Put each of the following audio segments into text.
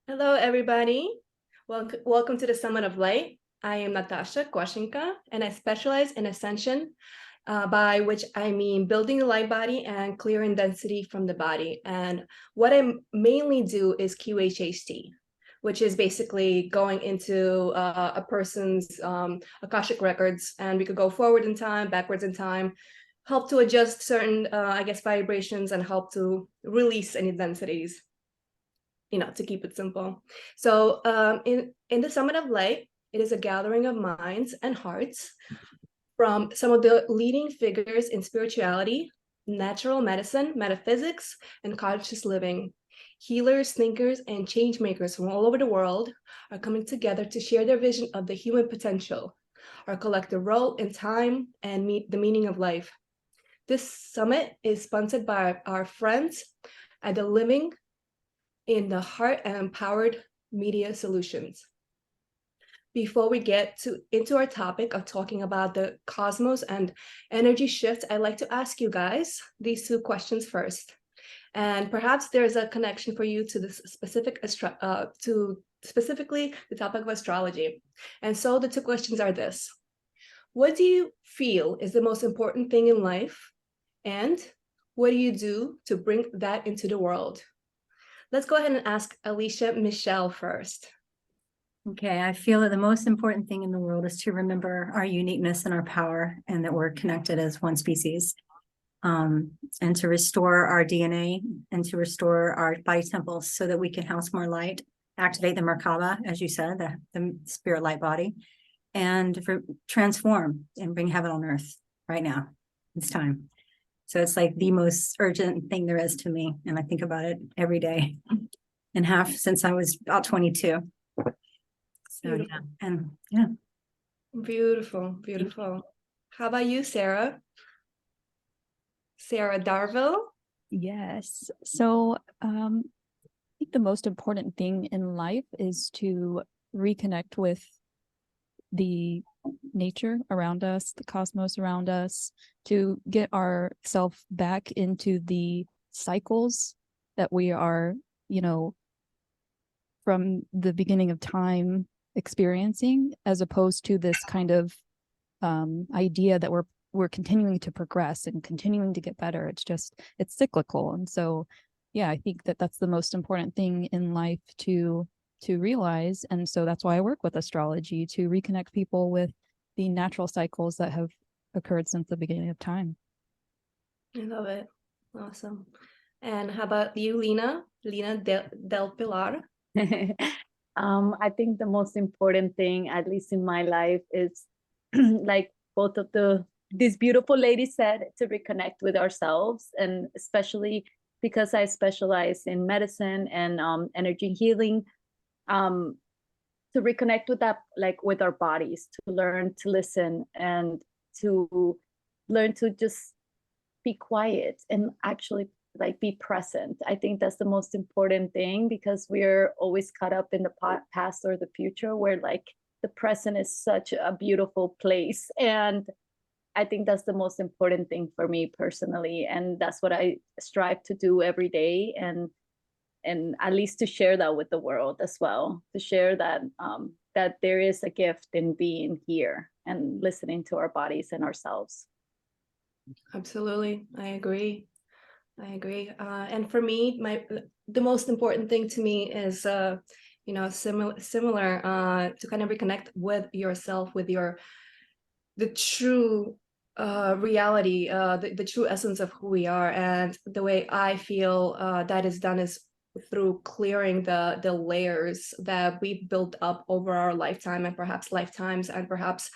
Hello, everybody. Welcome to the Summit of Light. I am Natasha Kwashinka, and I specialize in ascension, by which I mean building the light body and clearing density from the body. And what I mainly do is QHHT, which is basically going into a person's Akashic records, and we could go forward in time, backwards in time, help to adjust certain, vibrations, and help to release any densities, to keep it simple. So in the Summit of Light, it is a gathering of minds and hearts from some of the leading figures in spirituality, natural medicine, metaphysics, and conscious living. Healers, thinkers, and change makers from all over the world are coming together to share their vision of the human potential, our collective role in time, and the meaning of life. This summit is sponsored by our friends at the Living in the Heart and Empowered Media Solutions. Before we get into our topic of talking about the cosmos and energy shifts, I'd like to ask you guys these two questions first. And perhaps there's a connection for you to this specifically the topic of astrology. And so the two questions are this: what do you feel is the most important thing in life? And what do you do to bring that into the world? Let's go ahead and ask Alisha Mishell first. Okay, I feel that the most important thing in the world is to remember our uniqueness and our power, and that we're connected as one species, and to restore our DNA and to restore our body temples so that we can house more light, activate the Merkaba, as you said, the spirit light body, and transform and bring heaven on earth right now. It's time. So it's like the most urgent thing there is to me, and I think about it every day and have since I was about 22. So Beautiful. yeah, and yeah. Beautiful. How about you, Sarah? Sarah Darville? Yes. So I think the most important thing in life is to reconnect with the nature around us, the cosmos around us, to get ourself back into the cycles that we are, from the beginning of time experiencing, as opposed to this kind of idea that we're continuing to progress and continuing to get better. It's cyclical. And so, yeah, I think that that's the most important thing in life to realize. And so that's why I work with astrology, to reconnect people with the natural cycles that have occurred since the beginning of time. I love it. Awesome. And how about you, Lina? Lina del Pilar? I think the most important thing, at least in my life, is like both of these beautiful ladies said, to reconnect with ourselves, and especially because I specialize in medicine and energy healing, to reconnect with that, like with our bodies, to learn to listen and to learn to just be quiet and actually like be present. I think that's the most important thing, because we're always caught up in the past or the future, where like the present is such a beautiful place. And I think that's the most important thing for me personally, and that's what I strive to do every day, and at least to share that with the world as well, to share that that there is a gift in being here and listening to our bodies and ourselves. Absolutely. I agree. And for me, the most important thing to me is similar to kind of reconnect with yourself, with the true reality, the true essence of who we are. And the way I feel that is done is through clearing the layers that we've built up over our lifetime, and perhaps lifetimes, and perhaps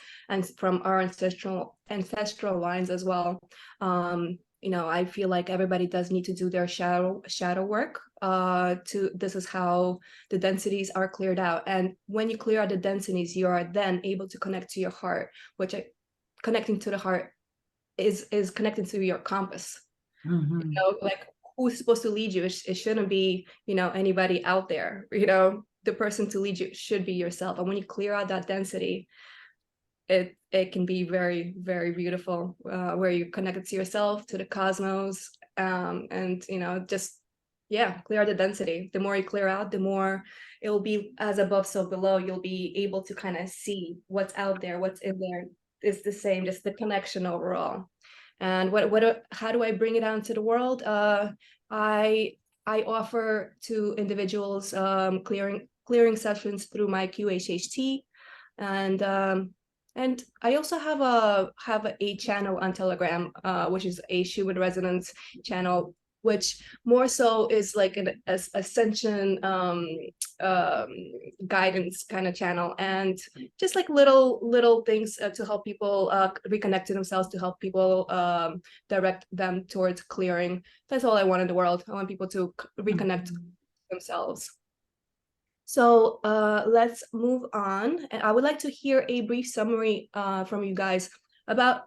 from our ancestral lines as well. I feel like everybody does need to do their shadow work. This is how the densities are cleared out. And when you clear out the densities, you are then able to connect to your heart, which connecting to the heart is connecting to your compass. Mm-hmm. Like, who's supposed to lead you? It shouldn't be, anybody out there. The person to lead you should be yourself. And when you clear out that density, it can be very, very beautiful, where you're connected to yourself, to the cosmos, and just clear the density. The more you clear out, the more it will be as above, so below. You'll be able to kind of see what's out there, what's in there is the same, just the connection overall. And how do I bring it out into the world? I offer to individuals clearing sessions through my QHHT, and I also have a channel on Telegram, which is a Schumann resonance channel, which more so is like an ascension guidance kind of channel, and just like little things to help people reconnect to themselves, to help people direct them towards clearing. That's all I want in the world. I want people to reconnect to themselves. So let's move on. And I would like to hear a brief summary from you guys about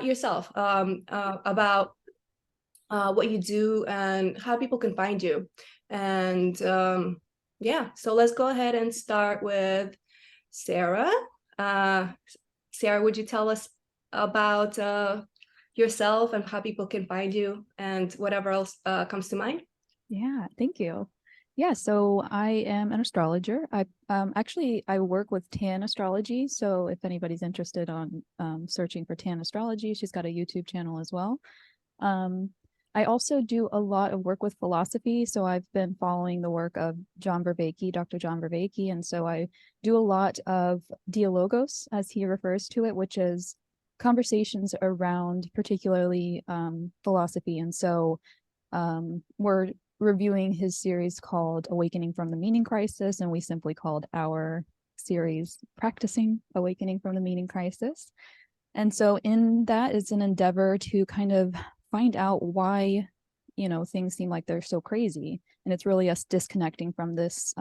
yourself, about what you do and how people can find you. And yeah, so let's go ahead and start with Sarah. Sarah, would you tell us about yourself and how people can find you and whatever else comes to mind? Yeah, thank you. Yeah, so I am an astrologer. I work with Tan Astrology. So if anybody's interested on searching for Tan Astrology, she's got a YouTube channel as well. I also do a lot of work with philosophy. So I've been following the work of Dr. John Vervaeke. And so I do a lot of dialogos, as he refers to it, which is conversations around particularly philosophy. And so we're reviewing his series called Awakening from the Meaning Crisis, and we simply called our series Practicing Awakening from the Meaning Crisis. And so in that is an endeavor to kind of find out why, things seem like they're so crazy. And it's really us disconnecting from this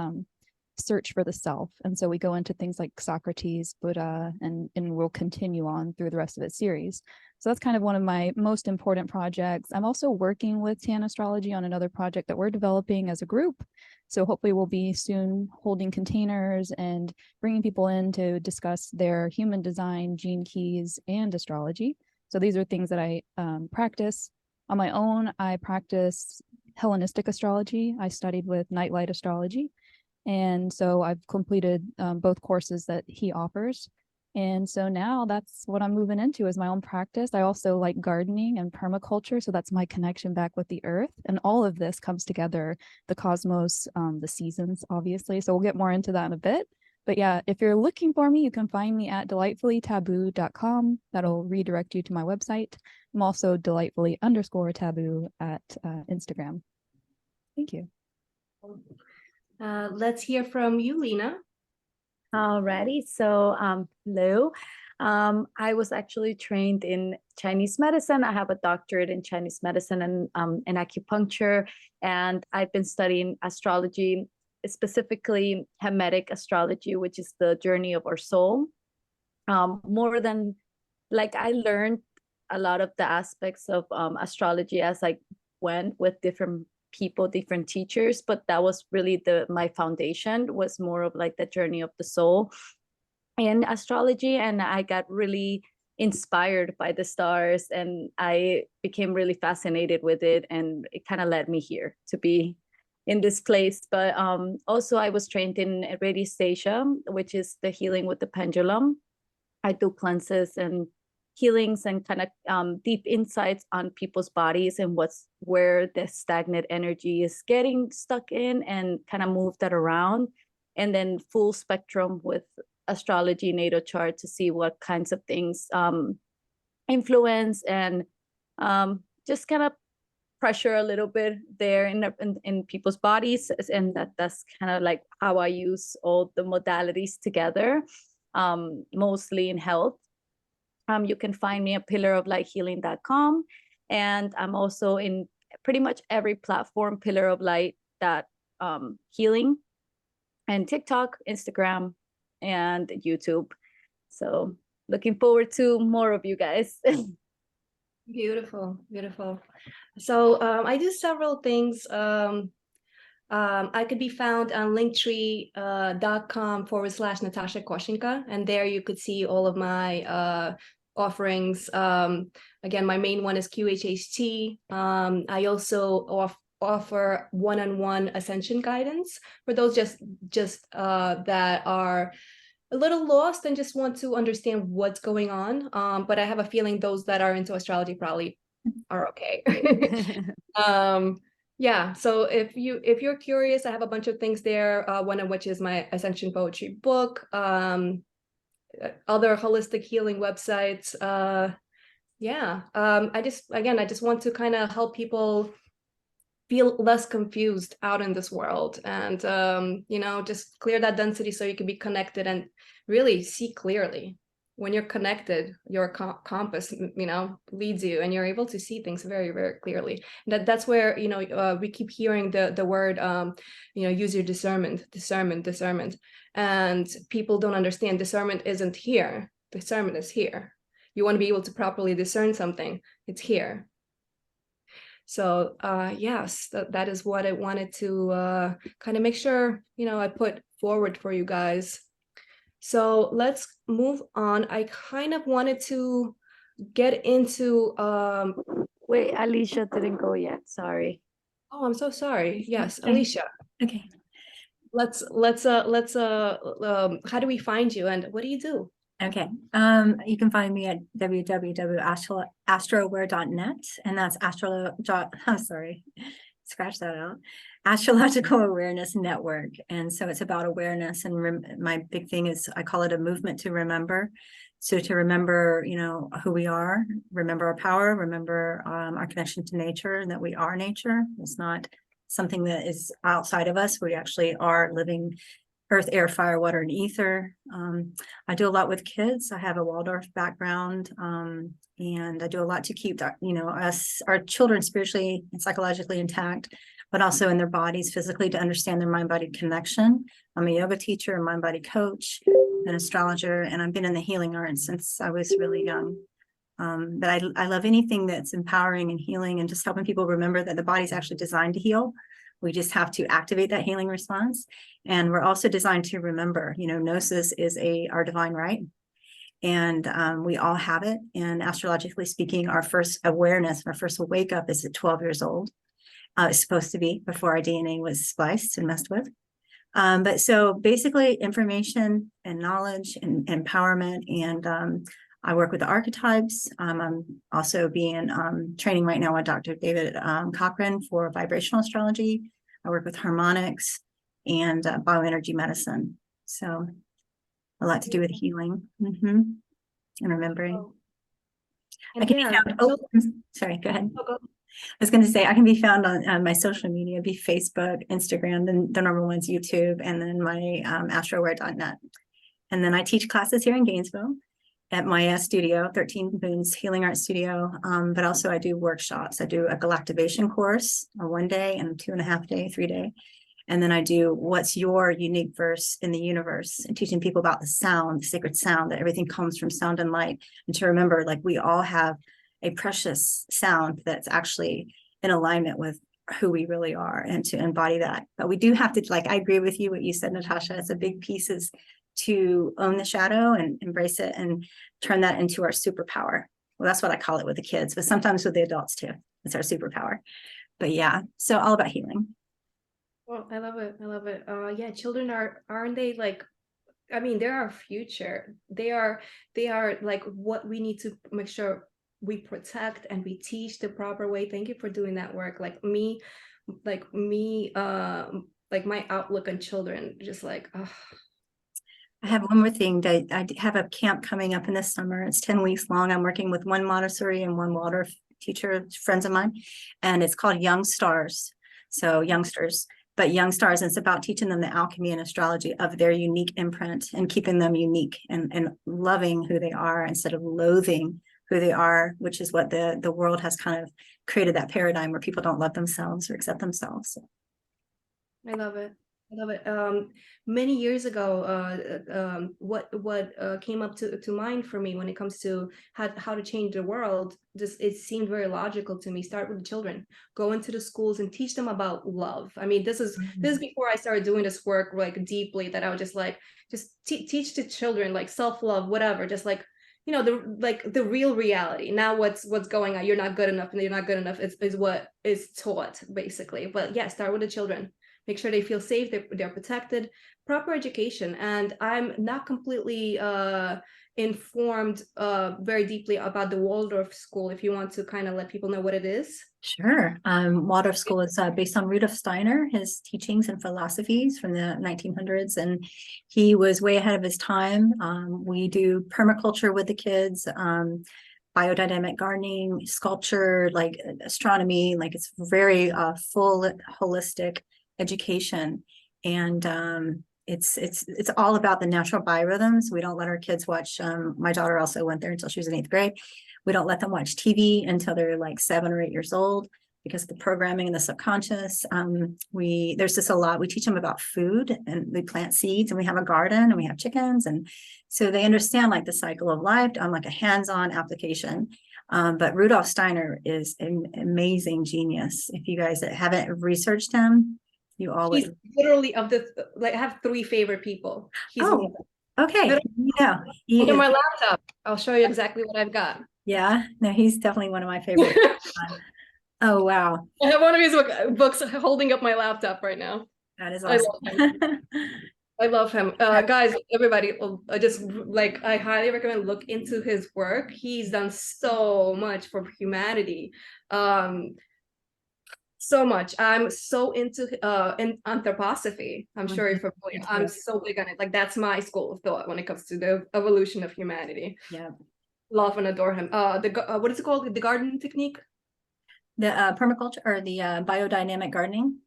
search for the self. And so we go into things like Socrates, Buddha, and we'll continue on through the rest of its series. So that's kind of one of my most important projects. I'm also working with Tan Astrology on another project that we're developing as a group. So hopefully we'll be soon holding containers and bringing people in to discuss their human design, gene keys, and astrology. So these are things that I practice. On my own, I practice Hellenistic astrology. I studied with Nightlight Astrology. And so I've completed both courses that he offers. And so now that's what I'm moving into is my own practice. I also like gardening and permaculture. So that's my connection back with the earth. And all of this comes together, the cosmos, the seasons, obviously. So we'll get more into that in a bit. But yeah, if you're looking for me, you can find me at delightfullytaboo.com. That'll redirect you to my website. I'm also delightfully_taboo at Instagram. Thank you. Let's hear from you, Lina. Alrighty, so hello. I was actually trained in Chinese medicine. I have a doctorate in Chinese medicine and in acupuncture, and I've been studying astrology, specifically Hermetic astrology, which is the journey of our soul. More than I learned a lot of the aspects of astrology as I went with different people, different teachers, but that was really my foundation was more of the journey of the soul and astrology. And I got really inspired by the stars and I became really fascinated with it, and it kind of led me here to be in this place. But also I was trained in radiesthesia, which is the healing with the pendulum. I do cleanses and healings and kind of deep insights on people's bodies and where the stagnant energy is getting stuck in, and kind of move that around. And then full spectrum with astrology natal chart to see what kinds of things influence and just kind of pressure a little bit there in people's bodies. And that's kind of how I use all the modalities together, mostly in health. You can find me at pillaroflighthealing.com, and I'm also in pretty much every platform, Pillar of Light that healing, and TikTok, Instagram, and YouTube. So looking forward to more of you guys. Beautiful, beautiful. So I do several things. I could be found on linktree.com/Natasha Kwashenka, and there you could see all of my offerings. Again, my main one is QHHT. I also offer one-on-one ascension guidance for those just that are a little lost and just want to understand what's going on. But I have a feeling those that are into astrology probably are okay. Yeah, so if you're curious, I have a bunch of things there, one of which is my Ascension Poetry book, other holistic healing websites. Yeah, I just want to kind of help people feel less confused out in this world, and just clear that density so you can be connected and really see clearly. When you're connected, your compass, leads you, and you're able to see things very, very clearly. That's where, we keep hearing the word, use your discernment, and people don't understand discernment isn't here. Discernment is here. You want to be able to properly discern something, it's here. So yes, that is what I wanted to kind of make sure, I put forward for you guys. So let's move on. I kind of wanted to get into Wait, Alicia didn't go yet. Sorry. oh, I'm so sorry. Yes, Okay. Alisha. Okay. Let's how do we find you and what do you do? Okay. You can find me at www.astroware.net, and that's scratch that out. Astrological Awareness Network. And so it's about awareness. And my big thing is I call it a movement to remember. So to remember, who we are, remember our power, remember our connection to nature, and that we are nature. It's not something that is outside of us. We actually are living earth, air, fire, water, and ether. I do a lot with kids. I have a Waldorf background, and I do a lot to keep our children spiritually and psychologically intact, but also in their bodies physically, to understand their mind-body connection. I'm a yoga teacher, a mind-body coach, an astrologer, and I've been in the healing arts since I was really young. But I love anything that's empowering and healing and just helping people remember that the body's actually designed to heal. We just have to activate that healing response. And we're also designed to remember, gnosis is our divine right. And we all have it. And astrologically speaking, our first awareness, our first wake up is at 12 years old. It's supposed to be before our DNA was spliced and messed with. But so basically information and knowledge and empowerment. And I work with the archetypes. I'm also training right now with Dr. David Cochran for vibrational astrology. I work with harmonics and bioenergy medicine. So a lot to do with healing and remembering. Oh. I can be found, sorry, go ahead. I was going to say I can be found on my social media, be Facebook, Instagram, then the number one's YouTube, and then my astroware.net. And then I teach classes here in Gainesville at my studio, 13 Moons Healing Art Studio. But also I do workshops. I do a galactivation course, a 1 day and 2.5 day, 3 day. And then I do what's your unique verse in the universe, and teaching people about the sound, the sacred sound, that everything comes from sound and light. And to remember, like, we all have a precious sound that's actually in alignment with who we really are, and to embody that. But we do have to, I agree with you, what you said, Natasha, it's a big piece is to own the shadow and embrace it and turn that into our superpower. Well, that's what I call it with the kids, but sometimes with the adults too. It's our superpower. But yeah, so all about healing. Well, I love it. Yeah, children aren't they they're our future. They are like what we need to make sure we protect and we teach the proper way. Thank you for doing that work. Like my outlook on children, just I have one more thing. I have a camp coming up in the summer. It's 10 weeks long. I'm working with one Montessori and one Waldorf teacher, friends of mine, and it's called Young Stars. So youngsters, but young stars, and it's about teaching them the alchemy and astrology of their unique imprint and keeping them unique and loving who they are instead of loathing who they are, which is what the world has kind of created, that paradigm where people don't love themselves or accept themselves. So. I love it. Many years ago, what came up to mind for me when it comes to how to change the world, it seemed very logical to me. Start with the children, go into the schools and teach them about love. I mean, this is before I started doing this work deeply, that I would just teach the children self-love, whatever, just the real reality. Now what's going on, you're not good enough, and you're not good enough is is taught basically. But yeah, start with the children. Make sure they feel safe, they're protected, proper education. And I'm not completely informed very deeply about the Waldorf school, if you want to kind of let people know what it is. Sure. Waldorf School is based on Rudolf Steiner, his teachings and philosophies from the 1900s, and he was way ahead of his time. We do permaculture with the kids, biodynamic gardening, sculpture, like astronomy, like it's very full holistic education. And it's all about the natural biorhythms. We don't let our kids watch. My daughter also went there until she was in 8th grade. We don't let them watch TV until they're like 7 or 8 years old because of the programming and the subconscious. There's just a lot. We teach them about food, and we plant seeds, and we have a garden, and we have chickens, and so they understand like the cycle of life on like a hands-on application. But Rudolf Steiner is an amazing genius. If you guys haven't researched him, you always. He's literally I have 3 favorite people. He's one of them. Okay. Yeah. Look at my laptop. I'll show you exactly what I've got. Yeah. No, he's definitely one of my favorites. Oh, wow. I have one of his books holding up my laptop right now. That is I awesome. I love him. Guys, everybody, I highly recommend look into his work. He's done so much for humanity. So much. I'm so into in anthroposophy. I'm sure you're familiar. I'm so big on it. Like that's my school of thought when it comes to the evolution of humanity. Yeah. Love and adore him. What is it called? The garden technique? The permaculture or the biodynamic gardening?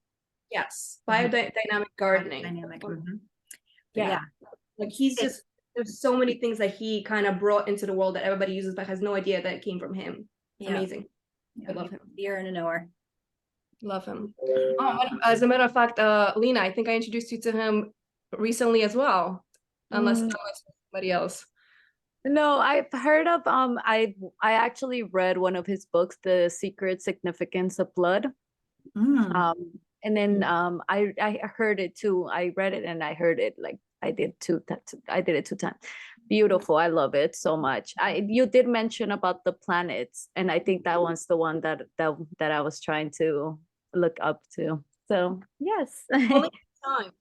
Yes. Biodynamic gardening. Yeah. Like he's just, there's so many things that he kind of brought into the world that everybody uses but has no idea that it came from him. Yeah. Amazing. Yeah. I love him. You're in a knower. Love him. Oh, as a matter of fact, Lina, I think I introduced you to him recently as well, unless somebody else. No, I've heard of I actually read one of his books, The Secret Significance of Blood. And then I heard it too. I read it and I heard it, like I did it 2 times. Beautiful. I love it so much. You did mention about the planets, and I think that one's the one that I was trying to look up to. So yes.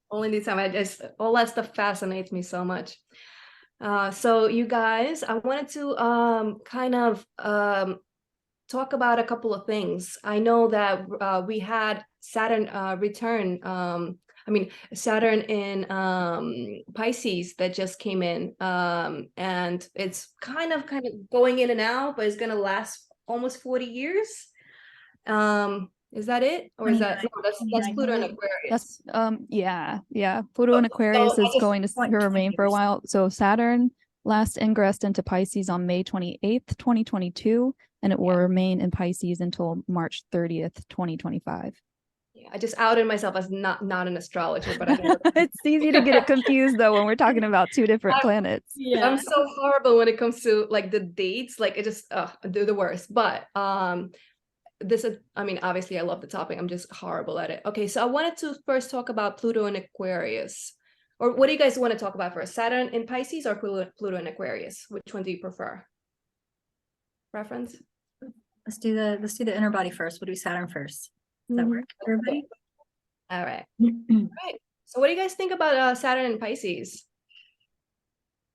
Only the time. I just, all that stuff fascinates me so much. So you guys, I wanted to kind of talk about a couple of things. I know that we had Saturn return. Saturn in Pisces that just came in, and it's kind of going in and out, but it's going to last almost 40 years. Is that it, or is that that's Pluto in Aquarius? That's Pluto in Aquarius is going to remain for a while. So Saturn last ingressed into Pisces on May 28th, 2022, and it will remain in Pisces until March 30th, 2025. Yeah, I just outed myself as not an astrologer, but it's easy to get it confused though when we're talking about 2 different planets. Yeah, I'm so horrible when it comes to like the dates. Like it just they're the worst. But this is, obviously I love the topic. I'm just horrible at it. Okay, so I wanted to first talk about Pluto in Aquarius. Or what do you guys want to talk about first? Saturn in Pisces or Pluto in Aquarius? Which one do you prefer? Preference? Let's do the inner body first. We'll do Saturn first. Does that work, everybody? All right. All right. So what do you guys think about Saturn in Pisces?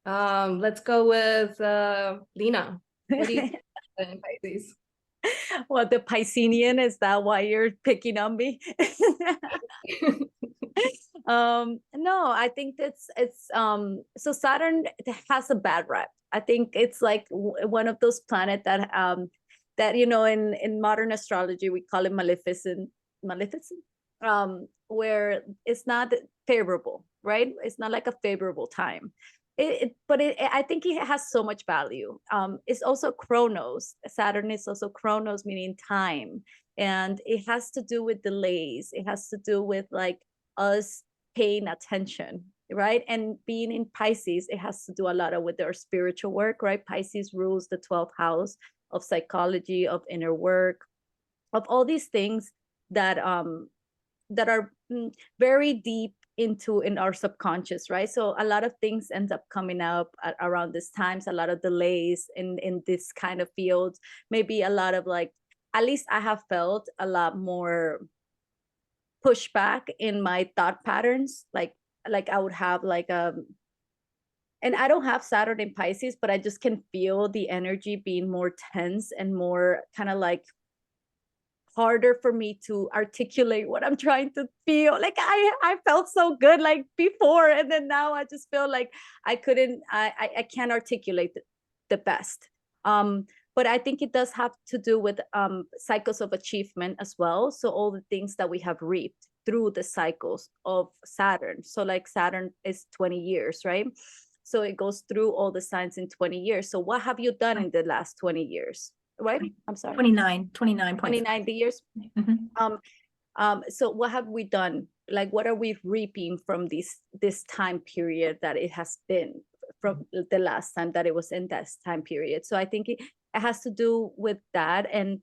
Let's go with Lina. What do you think about Saturn in Pisces? Well, the Piscean, is that why you're picking on me? No, I think it's so Saturn has a bad rep. I think it's like one of those planets that in modern astrology we call it maleficent, where it's not favorable, right? It's not like a favorable time. I think it has so much value. It's also Chronos. Saturn is also Chronos, meaning time, and it has to do with delays. It has to do with like us paying attention, right? And being in Pisces, it has to do a lot with our spiritual work, right? Pisces rules the 12th house of psychology, of inner work, of all these things that are very deep in our subconscious, right? So a lot of things end up coming up around this times, a lot of delays in this kind of field, maybe a lot of like at least I have felt a lot more pushback in my thought patterns. Like I would have like and I don't have Saturn in Pisces, but I just can feel the energy being more tense and more kind of like harder for me to articulate what I'm trying to feel. Like I felt so good like before, and then now I just feel like I can't articulate the best. But I think it does have to do with cycles of achievement as well. So all the things that we have reaped through the cycles of Saturn. So like Saturn is 20 years, right? So it goes through all the signs in 20 years. So what have you done in the last 20 years? Right? I'm sorry. 29 years. Mm-hmm. So what have we done? Like, what are we reaping from this time period that it has been from the last time that it was in that time period? So I think it has to do with that. And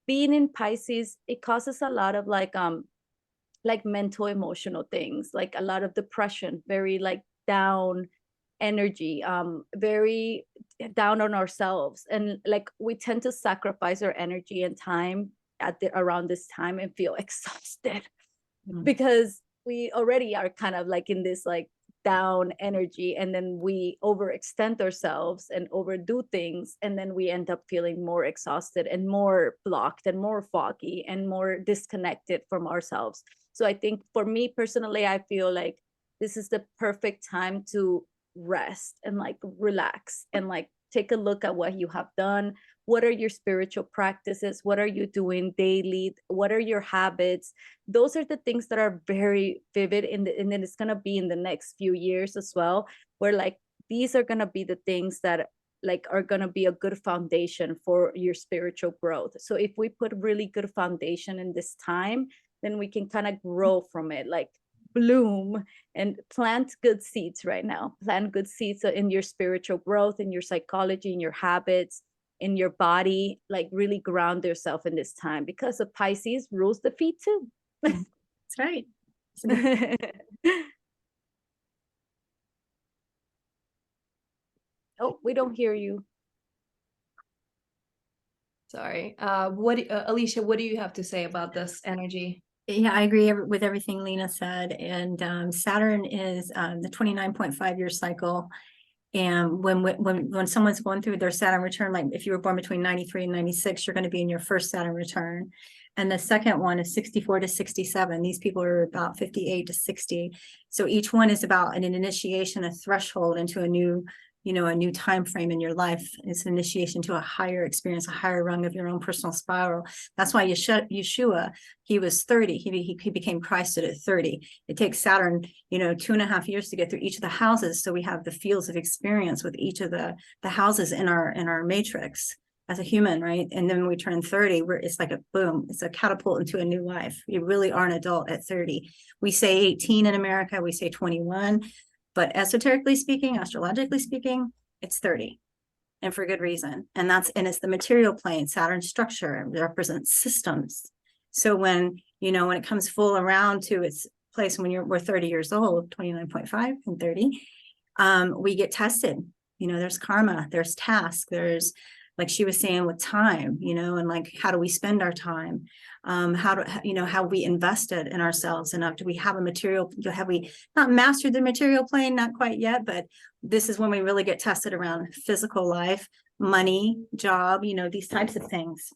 being in Pisces, it causes a lot of like mental emotional things, like a lot of depression, very like down energy, very down on ourselves, and like we tend to sacrifice our energy and time around this time and feel exhausted because we already are kind of like in this like down energy, and then we overextend ourselves and overdo things, and then we end up feeling more exhausted and more blocked and more foggy and more disconnected from ourselves. So I think for me personally, I feel like this is the perfect time to rest and like relax and like take a look at what you have done. What are your spiritual practices? What are you doing daily? What are your habits? Those are the things that are very vivid and then it's going to be in the next few years as well, where like these are going to be the things that like are going to be a good foundation for your spiritual growth. So if we put really good foundation in this time, then we can kind of grow from it, like bloom and plant good seeds right now. Plant good seeds in your spiritual growth, in your psychology, in your habits, in your body, like really ground yourself in this time, because the Pisces rules the feet too. That's right. Oh, we don't hear you. Sorry. Alisha, what do you have to say about this energy? Yeah, I agree with everything Lina said. And Saturn is the 29.5-year cycle. And when someone's going through their Saturn return, like if you were born between 93 and 96, you're going to be in your first Saturn return. And the second one is 64 to 67. These people are about 58 to 60. So each one is about an initiation, a threshold into a new time frame in your life. It's an initiation to a higher experience, a higher rung of your own personal spiral. That's why Yeshua, he was 30. He became Christ at 30. It takes Saturn, 2.5 years to get through each of the houses. So we have the fields of experience with each of the houses in our matrix as a human, right? And then when we turn 30, it's like a boom, it's a catapult into a new life. You really are an adult at 30. We say 18 in America, we say 21. But esoterically speaking, astrologically speaking, it's 30, and for good reason. And it's the material plane. Saturn's structure, it represents systems. So when it comes full around to its place when we're 30 years old, 29.5 and 30, we get tested. There's karma, there's task, there's, like she was saying, with time, and like, how do we spend our time? How we invested in ourselves enough? Do we have have we not mastered the material plane? Not quite yet, but this is when we really get tested around physical life, money, job, these types of things.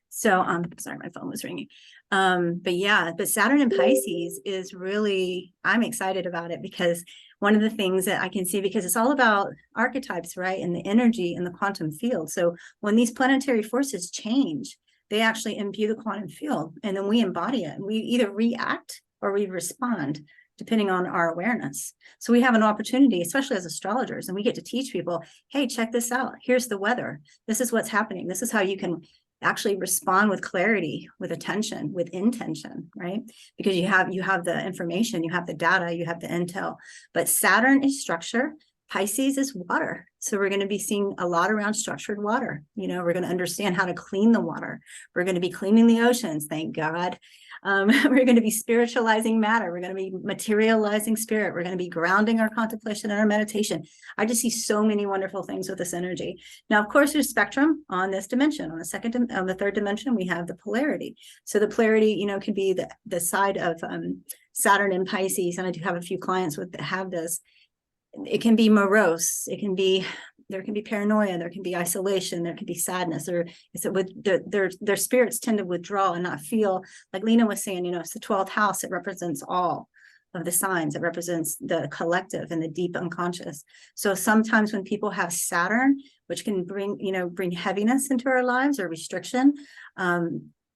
So, sorry, my phone was ringing. But Saturn in Pisces is really, I'm excited about it, because one of the things that I can see, because it's all about archetypes, right? And the energy in the quantum field. So when these planetary forces change, they actually imbue the quantum field, and then we embody it. And we either react or we respond, depending on our awareness. So we have an opportunity, especially as astrologers, and we get to teach people, hey, check this out. Here's the weather. This is what's happening. This is how you can actually respond with clarity, with attention, with intention, right? Because you have the information, you have the data, you have the intel. But Saturn is structure, Pisces is water. So we're going to be seeing a lot around structured water. We're going to understand how to clean the water. We're going to be cleaning the oceans, thank God. We're going to be spiritualizing matter. We're going to be materializing spirit. We're going to be grounding our contemplation and our meditation. I just see so many wonderful things with this energy. Now, of course, there's spectrum on this dimension. On the third dimension, we have the polarity. So the polarity, can be the side of Saturn and Pisces. And I do have a few clients that have this. It can be morose. There can be paranoia, there can be isolation, there can be sadness, or is it with their spirits tend to withdraw and not feel, like Lina was saying, it's the 12th house. It represents all of the signs. It represents the collective and the deep unconscious. So sometimes when people have Saturn, which can bring heaviness into our lives or restriction,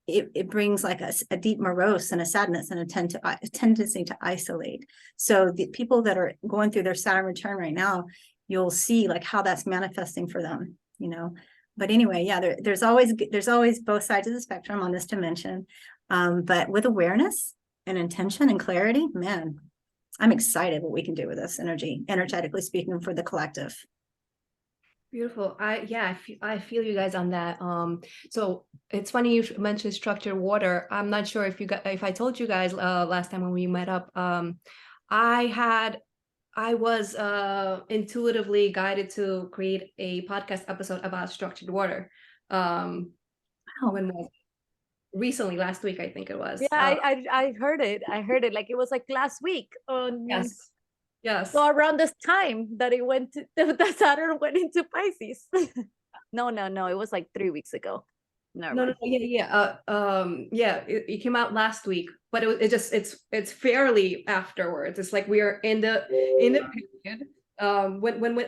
it brings like a deep morose and a sadness and a tendency to isolate. So the people that are going through their Saturn return right now, you'll see like how that's manifesting for them, But anyway, yeah, there's always both sides of the spectrum on this dimension. But with awareness and intention and clarity, man, I'm excited what we can do with this energy, energetically speaking, for the collective. Beautiful. I feel you guys on that. So it's funny you mentioned structured water. I'm not sure if I told you guys last time when we met up. I was intuitively guided to create a podcast episode about structured water. When was it? Recently, last week, I think it was. Yeah, I heard it. Like it was like last week. Yes. So around this time that the Saturn went into Pisces. No, it was like 3 weeks ago. No, yeah. It came out last week, but it's fairly afterwards. It's like we are in the period.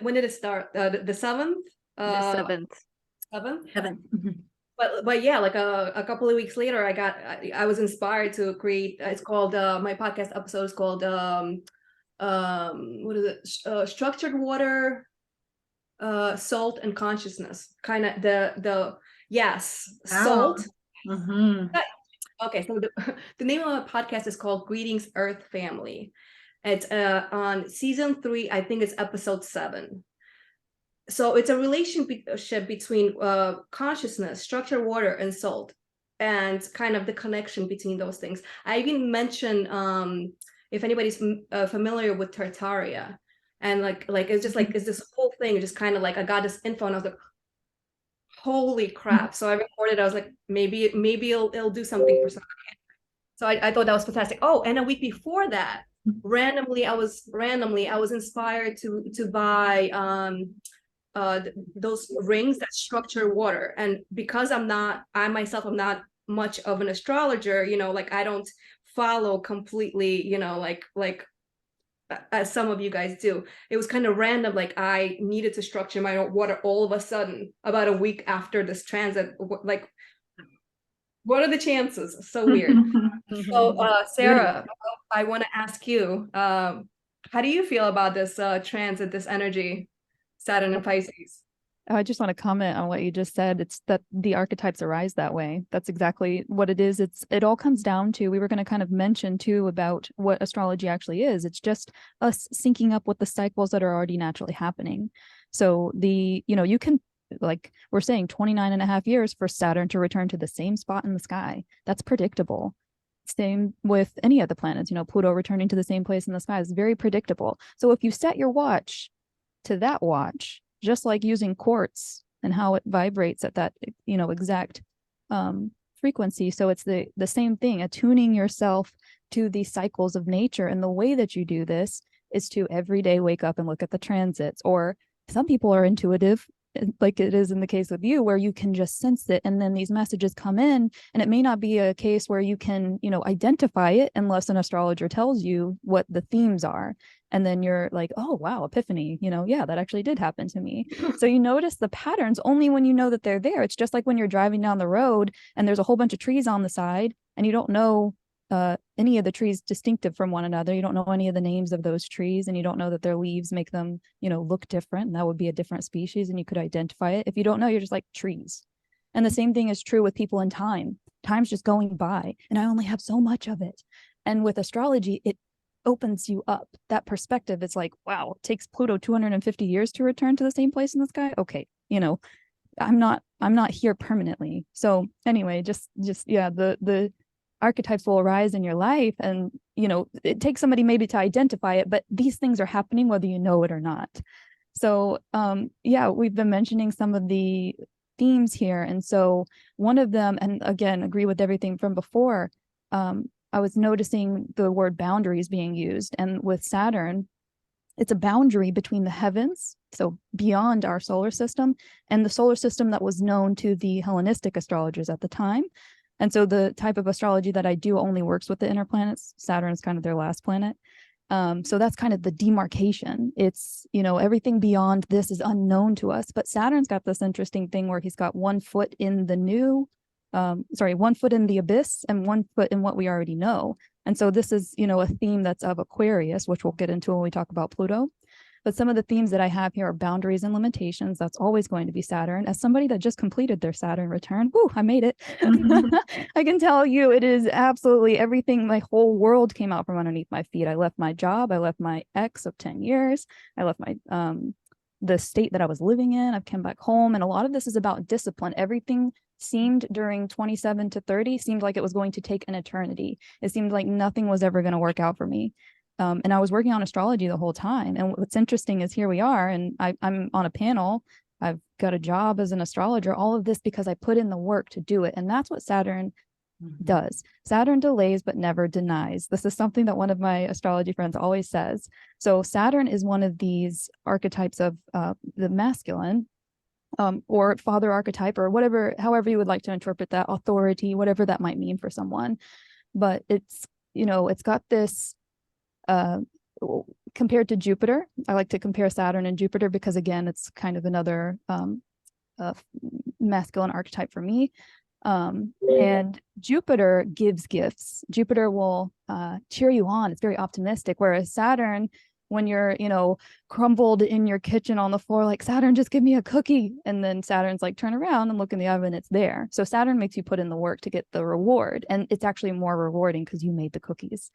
When did it start? The 7th. The 7th. 7th. But yeah, like a couple of weeks later, I was inspired to create. It's called my podcast episode is called what is it? Structured water, salt and consciousness. Kind of salt. Mm-hmm. Okay, so the name of the podcast is called Greetings Earth Family. It's on season 3, I think it's episode 7. So it's a relationship between consciousness, structured water, and salt, and kind of the connection between those things. I even mentioned if anybody's familiar with Tartaria, and like it's just like it's this whole thing, just kind of like I got this info and I was like, holy crap. So I recorded, I was like, maybe it'll do something for somebody. So I thought that was fantastic. Oh, and a week before that, randomly I was inspired to buy those rings that structure water. And because I myself am not much of an astrologer, like I don't follow completely, like as some of you guys do. It was kind of random. Like I needed to structure my water all of a sudden about a week after this transit. Like, what are the chances? So weird. So Sarah, I want to ask you, how do you feel about this transit, this energy, Saturn and Pisces? I just want to comment on what you just said. It's that the archetypes arise that way. That's exactly what it is. It all comes down to, we were going to kind of mention too about what astrology actually is. It's just us syncing up with the cycles that are already naturally happening. So you can, like we're saying, 29 and a half years for Saturn to return to the same spot in the sky. That's predictable. Same with any of the planets, Pluto returning to the same place in the sky is very predictable. So if you set your watch to that watch, just like using quartz and how it vibrates at that, exact frequency. So it's the same thing, attuning yourself to the cycles of nature. And the way that you do this is to every day wake up and look at the transits. Or some people are intuitive, like it is in the case with you, where you can just sense it. And then these messages come in, and it may not be a case where you can, identify it unless an astrologer tells you what the themes are. And then you're like, oh, wow, epiphany, yeah, that actually did happen to me. So you notice the patterns only when you know that they're there. It's just like when you're driving down the road and there's a whole bunch of trees on the side and you don't know any of the trees distinctive from one another. You don't know any of the names of those trees, and you don't know that their leaves make them, look different. And that would be a different species, and you could identify it. If you don't know, you're just like trees. And the same thing is true with people in time. Time's just going by, and I only have so much of it. And with astrology, it opens you up. That perspective, it's like, wow, it takes Pluto 250 years to return to the same place in the sky. Okay, I'm not here permanently. So anyway, just yeah, the archetypes will arise in your life, and it takes somebody maybe to identify it, but these things are happening whether you know it or not. So yeah, we've been mentioning some of the themes here, and so one of them, and again, agree with everything from before, I was noticing the word boundaries being used, and with Saturn, it's a boundary between the heavens, so beyond our solar system, and the solar system that was known to the Hellenistic astrologers at the time. And so the type of astrology that I do only works with the inner planets. Saturn is kind of their last planet. So that's kind of the demarcation. It's, everything beyond this is unknown to us. But Saturn's got this interesting thing where he's got 1 foot in the 1 foot in the abyss and 1 foot in what we already know. And so this is, a theme that's of Aquarius, which we'll get into when we talk about Pluto. But some of the themes that I have here are boundaries and limitations. That's always going to be Saturn. As somebody that just completed their Saturn return, whoo, I made it. I can tell you it is absolutely everything. My whole world came out from underneath my feet. I left my job. I left my ex of 10 years. I left my the state that I was living in. I've come back home. And a lot of this is about discipline. Everything seemed during 27 to 30 seemed like it was going to take an eternity. It seemed like nothing was ever going to work out for me. And I was working on astrology the whole time. And what's interesting is here we are, and I'm on a panel. I've got a job as an astrologer, all of this because I put in the work to do it. And that's what Saturn does. Saturn delays, but never denies. This is something that one of my astrology friends always says. So Saturn is one of these archetypes of the masculine, or father archetype, or whatever, however you would like to interpret that, authority, whatever that might mean for someone. But it's, it's got this, compared to Jupiter, I like to compare Saturn and Jupiter because, again, it's kind of another masculine archetype for me. And Jupiter gives gifts. Jupiter will cheer you on. It's very optimistic. Whereas Saturn, when you're, crumbled in your kitchen on the floor, like, Saturn, just give me a cookie. And then Saturn's like, turn around and look in the oven, it's there. So Saturn makes you put in the work to get the reward. And it's actually more rewarding because you made the cookies.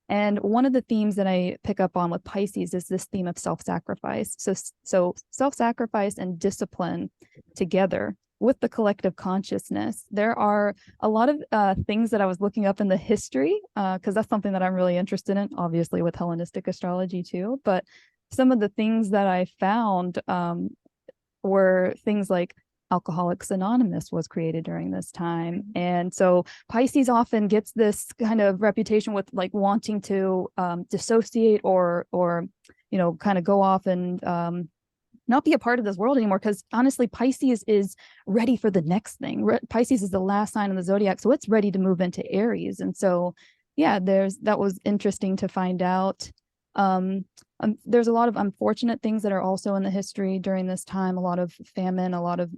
And one of the themes that I pick up on with Pisces is this theme of self-sacrifice. So self-sacrifice and discipline together with the collective consciousness. There are a lot of things that I was looking up in the history, because that's something that I'm really interested in, obviously with Hellenistic astrology too. But some of the things that I found were things like Alcoholics Anonymous was created during this time. And so Pisces often gets this kind of reputation with like wanting to dissociate or kind of go off and not be a part of this world anymore. Because honestly, Pisces is ready for the next thing. Pisces is the last sign of the zodiac, so it's ready to move into Aries. And so, yeah, that was interesting to find out. There's a lot of unfortunate things that are also in the history during this time, a lot of famine, a lot of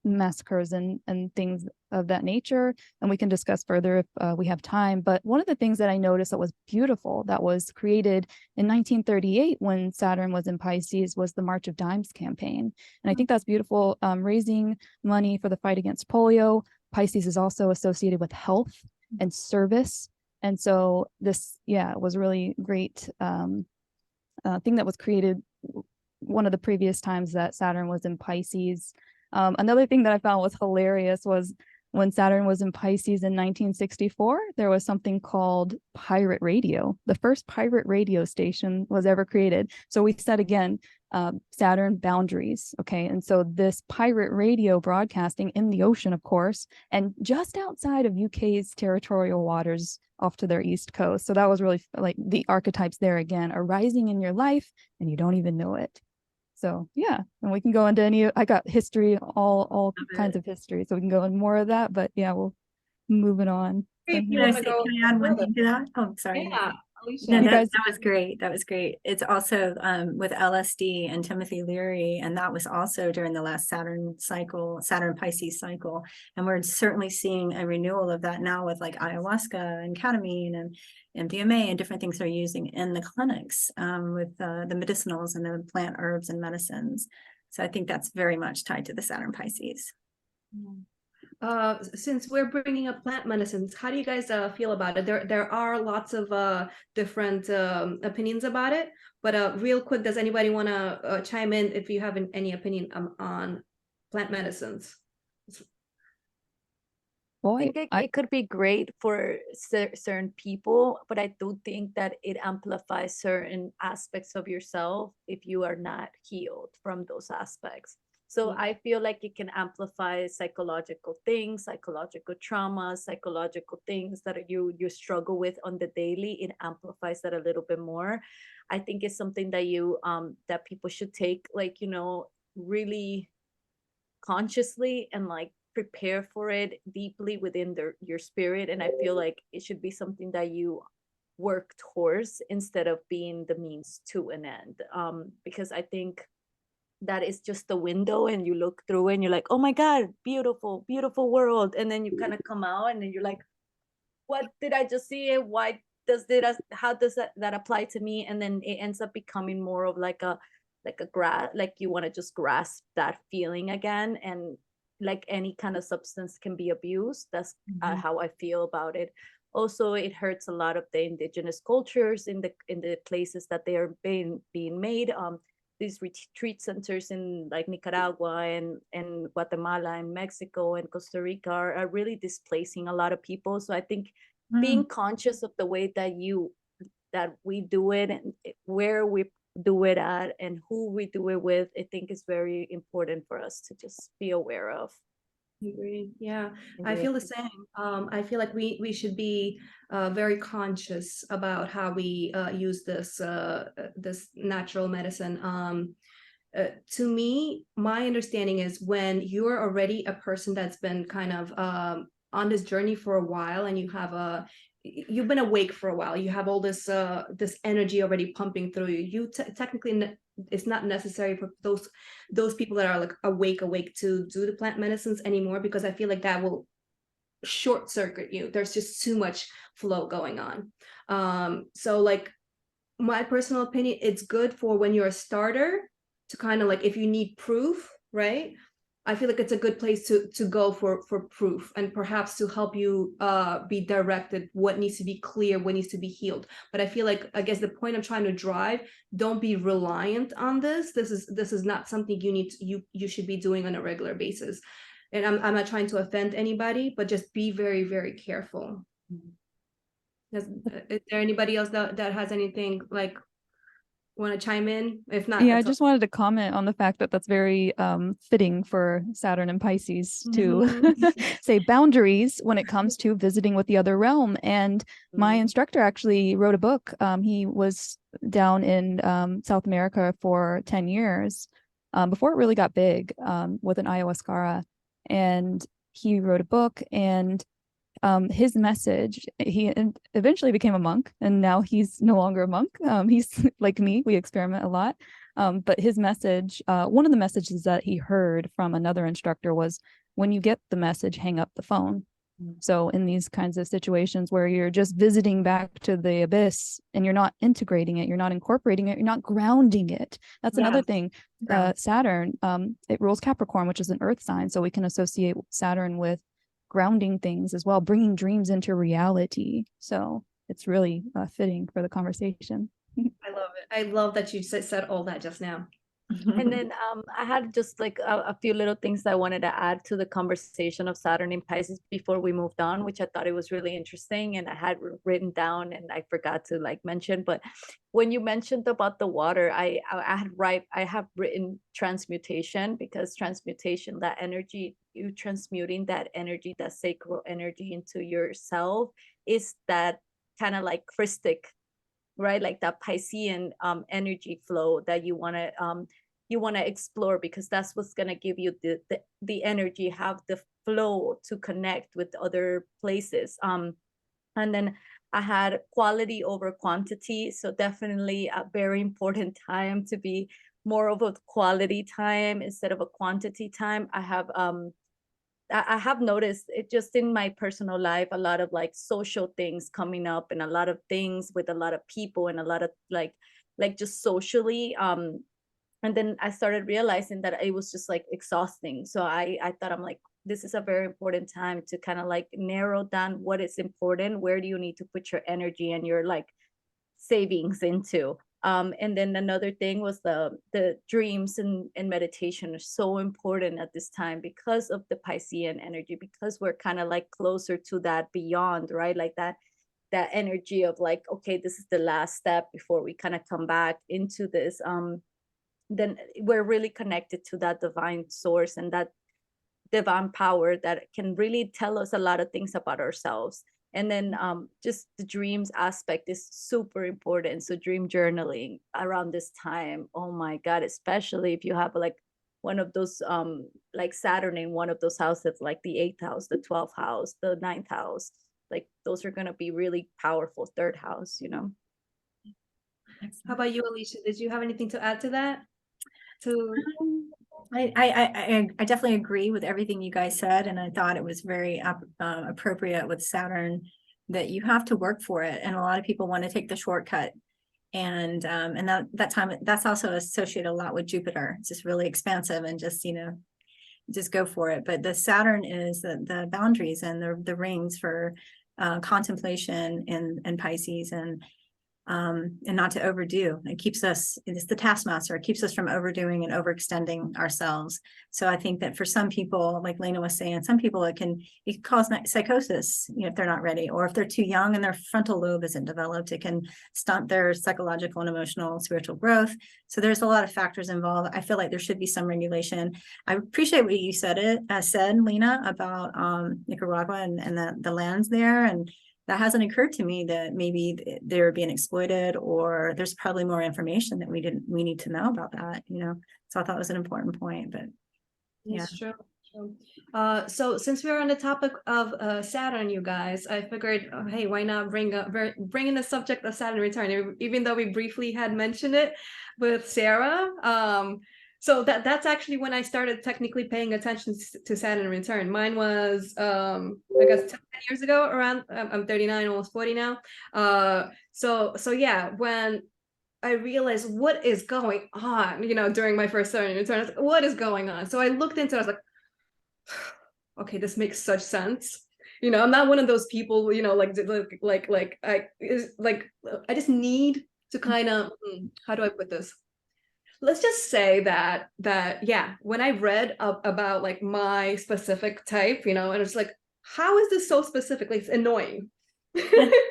massacres and things of that nature. And we can discuss further if we have time. But one of the things that I noticed that was beautiful, that was created in 1938 when Saturn was in Pisces, was the March of Dimes campaign. And I think that's beautiful, raising money for the fight against polio. Pisces is also associated with health and service. And so this, was really great thing that was created one of the previous times that Saturn was in Pisces. Another thing that I found was hilarious was when Saturn was in Pisces in 1964, there was something called pirate radio. The first pirate radio station was ever created. So we said again, Saturn boundaries. Okay. And so this pirate radio broadcasting in the ocean, of course, and just outside of UK's territorial waters off to their east coast. So that was really like the archetypes there again, arising in your life and you don't even know it. So yeah, and we can go into I got history, all kinds of history. So we can go into more of that, but yeah, we'll move it on. Can I add one thing to that? Oh, sorry. Yeah, Alisha. No, that was great. That was great. It's also with LSD and Timothy Leary, and that was also during the last Saturn Pisces cycle. And we're certainly seeing a renewal of that now with like ayahuasca and ketamine and MDMA and different things they're using in the clinics with the medicinals and the plant herbs and medicines. So I think that's very much tied to the Saturn Pisces. Since we're bringing up plant medicines, how do you guys feel about it? There are lots of different opinions about it, but real quick, does anybody want to chime in if you have any opinion on plant medicines? Well, I think it could be great for certain people, but I do think that it amplifies certain aspects of yourself if you are not healed from those aspects. So Yeah. I feel like it can amplify psychological things, psychological traumas, psychological things that you struggle with on the daily. It amplifies that a little bit more. I think it's something that that people should take, like, really consciously, and like prepare for it deeply within your spirit. And I feel like it should be something that you work towards instead of being the means to an end. Because I think that is just the window, and you look through and you're like, oh my God, beautiful, beautiful world. And then you kind of come out and then you're like, what did I just see? Why does how does that apply to me? And then it ends up becoming more of like a like you want to just grasp that feeling again. And like any kind of substance can be abused. That's how I feel about it. Also, it hurts a lot of the indigenous cultures in the places that they are being made. These retreat centers in like Nicaragua and Guatemala and Mexico and Costa Rica are really displacing a lot of people. So I think being conscious of the way that we do it, and where we do it at, and who we do it with, I think is very important for us to just be aware of. Agreed. Yeah, I feel the same. I feel like we should be very conscious about how we use this natural medicine. To me, my understanding is when you're already a person that's been kind of on this journey for a while, and you've been awake for a while, you have all this energy already pumping through you. Technically, it's not necessary for those people that are like awake to do the plant medicines anymore, because I feel like that will short circuit you. There's just too much flow going on. So like, my personal opinion, it's good for when you're a starter to kind of like, if you need proof, right? I feel like it's a good place to go for proof, and perhaps to help you be directed what needs to be clear, what needs to be healed. But I feel like, I guess the point I'm trying to drive, don't be reliant on this. This is not something you should be doing on a regular basis. And I'm not trying to offend anybody, but just be very, very careful. Is there anybody else that has anything, like, want to chime in? If not, Yeah, I that's just wanted to comment on the fact that that's very fitting for Saturn and Pisces to say boundaries when it comes to visiting with the other realm. And my instructor actually wrote a book. He was down in South America for 10 years before it really got big with an ayahuasca. And he wrote a book, and his message, he eventually became a monk, and now he's no longer a monk. He's like me, we experiment a lot. But his message, one of the messages that he heard from another instructor was, when you get the message, hang up the phone. So in these kinds of situations where you're just visiting back to the abyss and you're not integrating it, you're not incorporating it, you're not grounding it. That's another thing. Saturn, it rules Capricorn, which is an earth sign. So we can associate Saturn with grounding things as well, bringing dreams into reality. So it's really fitting for the conversation. I love it. I love that you said all that just now. And then I had just like a few little things that I wanted to add to the conversation of Saturn in Pisces before we moved on, which I thought it was really interesting, and I had written down and I forgot to like mention. But when you mentioned about the water, I have written transmutation, because transmutation, that energy, you transmuting that energy, that sacral energy into yourself, is that kind of like Christic, right? Like that Piscean energy flow that you want to explore, because that's what's going to give you the energy, have the flow to connect with other places. And then I had quality over quantity. So definitely a very important time to be more of a quality time instead of a quantity time. I have noticed it just in my personal life, a lot of like social things coming up, and a lot of things with a lot of people, and a lot of like just socially. And then I started realizing that it was just like exhausting. So I thought, I'm like, this is a very important time to kind of like narrow down what is important. Where do you need to put your energy and your like savings into? And then another thing was the dreams and meditation are so important at this time because of the Piscean energy, because we're kind of like closer to that beyond, right? Like that energy of like, okay, this is the last step before we kind of come back into this. Then we're really connected to that divine source and that divine power that can really tell us a lot of things about ourselves. And then just the dreams aspect is super important. So dream journaling around this time, oh my God, especially if you have like one of those like Saturn in one of those houses, like the 8th house, the 12th house, the 9th house, like those are going to be really powerful. 3rd house, you know. How about you, Alisha? Did you have anything to add to that? I definitely agree with everything you guys said, and I thought it was very appropriate with Saturn that you have to work for it, and a lot of people want to take the shortcut, and that time that's also associated a lot with Jupiter. It's just really expansive and just just go for it. But the Saturn is the boundaries and the rings for contemplation in Pisces, and not to overdo. It keeps us, it's the taskmaster, it keeps us from overdoing and overextending ourselves. So I think that for some people, like Lina was saying, some people it can cause psychosis, if they're not ready, or if they're too young and their frontal lobe isn't developed, it can stunt their psychological and emotional spiritual growth. So there's a lot of factors involved. I feel like there should be some regulation. I appreciate what you said, Lina, about Nicaragua and the lands there, and that hasn't occurred to me that maybe they're being exploited, or there's probably more information that we need to know about that, So I thought it was an important point, but yeah. It's true. So since we're on the topic of Saturn, you guys, I figured, hey, why not bring in the subject of Saturn return, even though we briefly had mentioned it with Sarah. So that's actually when I started technically paying attention to Saturn return. Mine was, I guess 10 years ago, around, I'm 39, almost 40 now. So yeah, when I realized what is going on, during my first Saturn return, I was like, what is going on? So I looked into it, I was like, okay, this makes such sense. I'm not one of those people, I just need to kind of, how do I put this? Let's just say that yeah, when I read about like my specific type, and it's like, how is this so specific? Like, it's annoying. What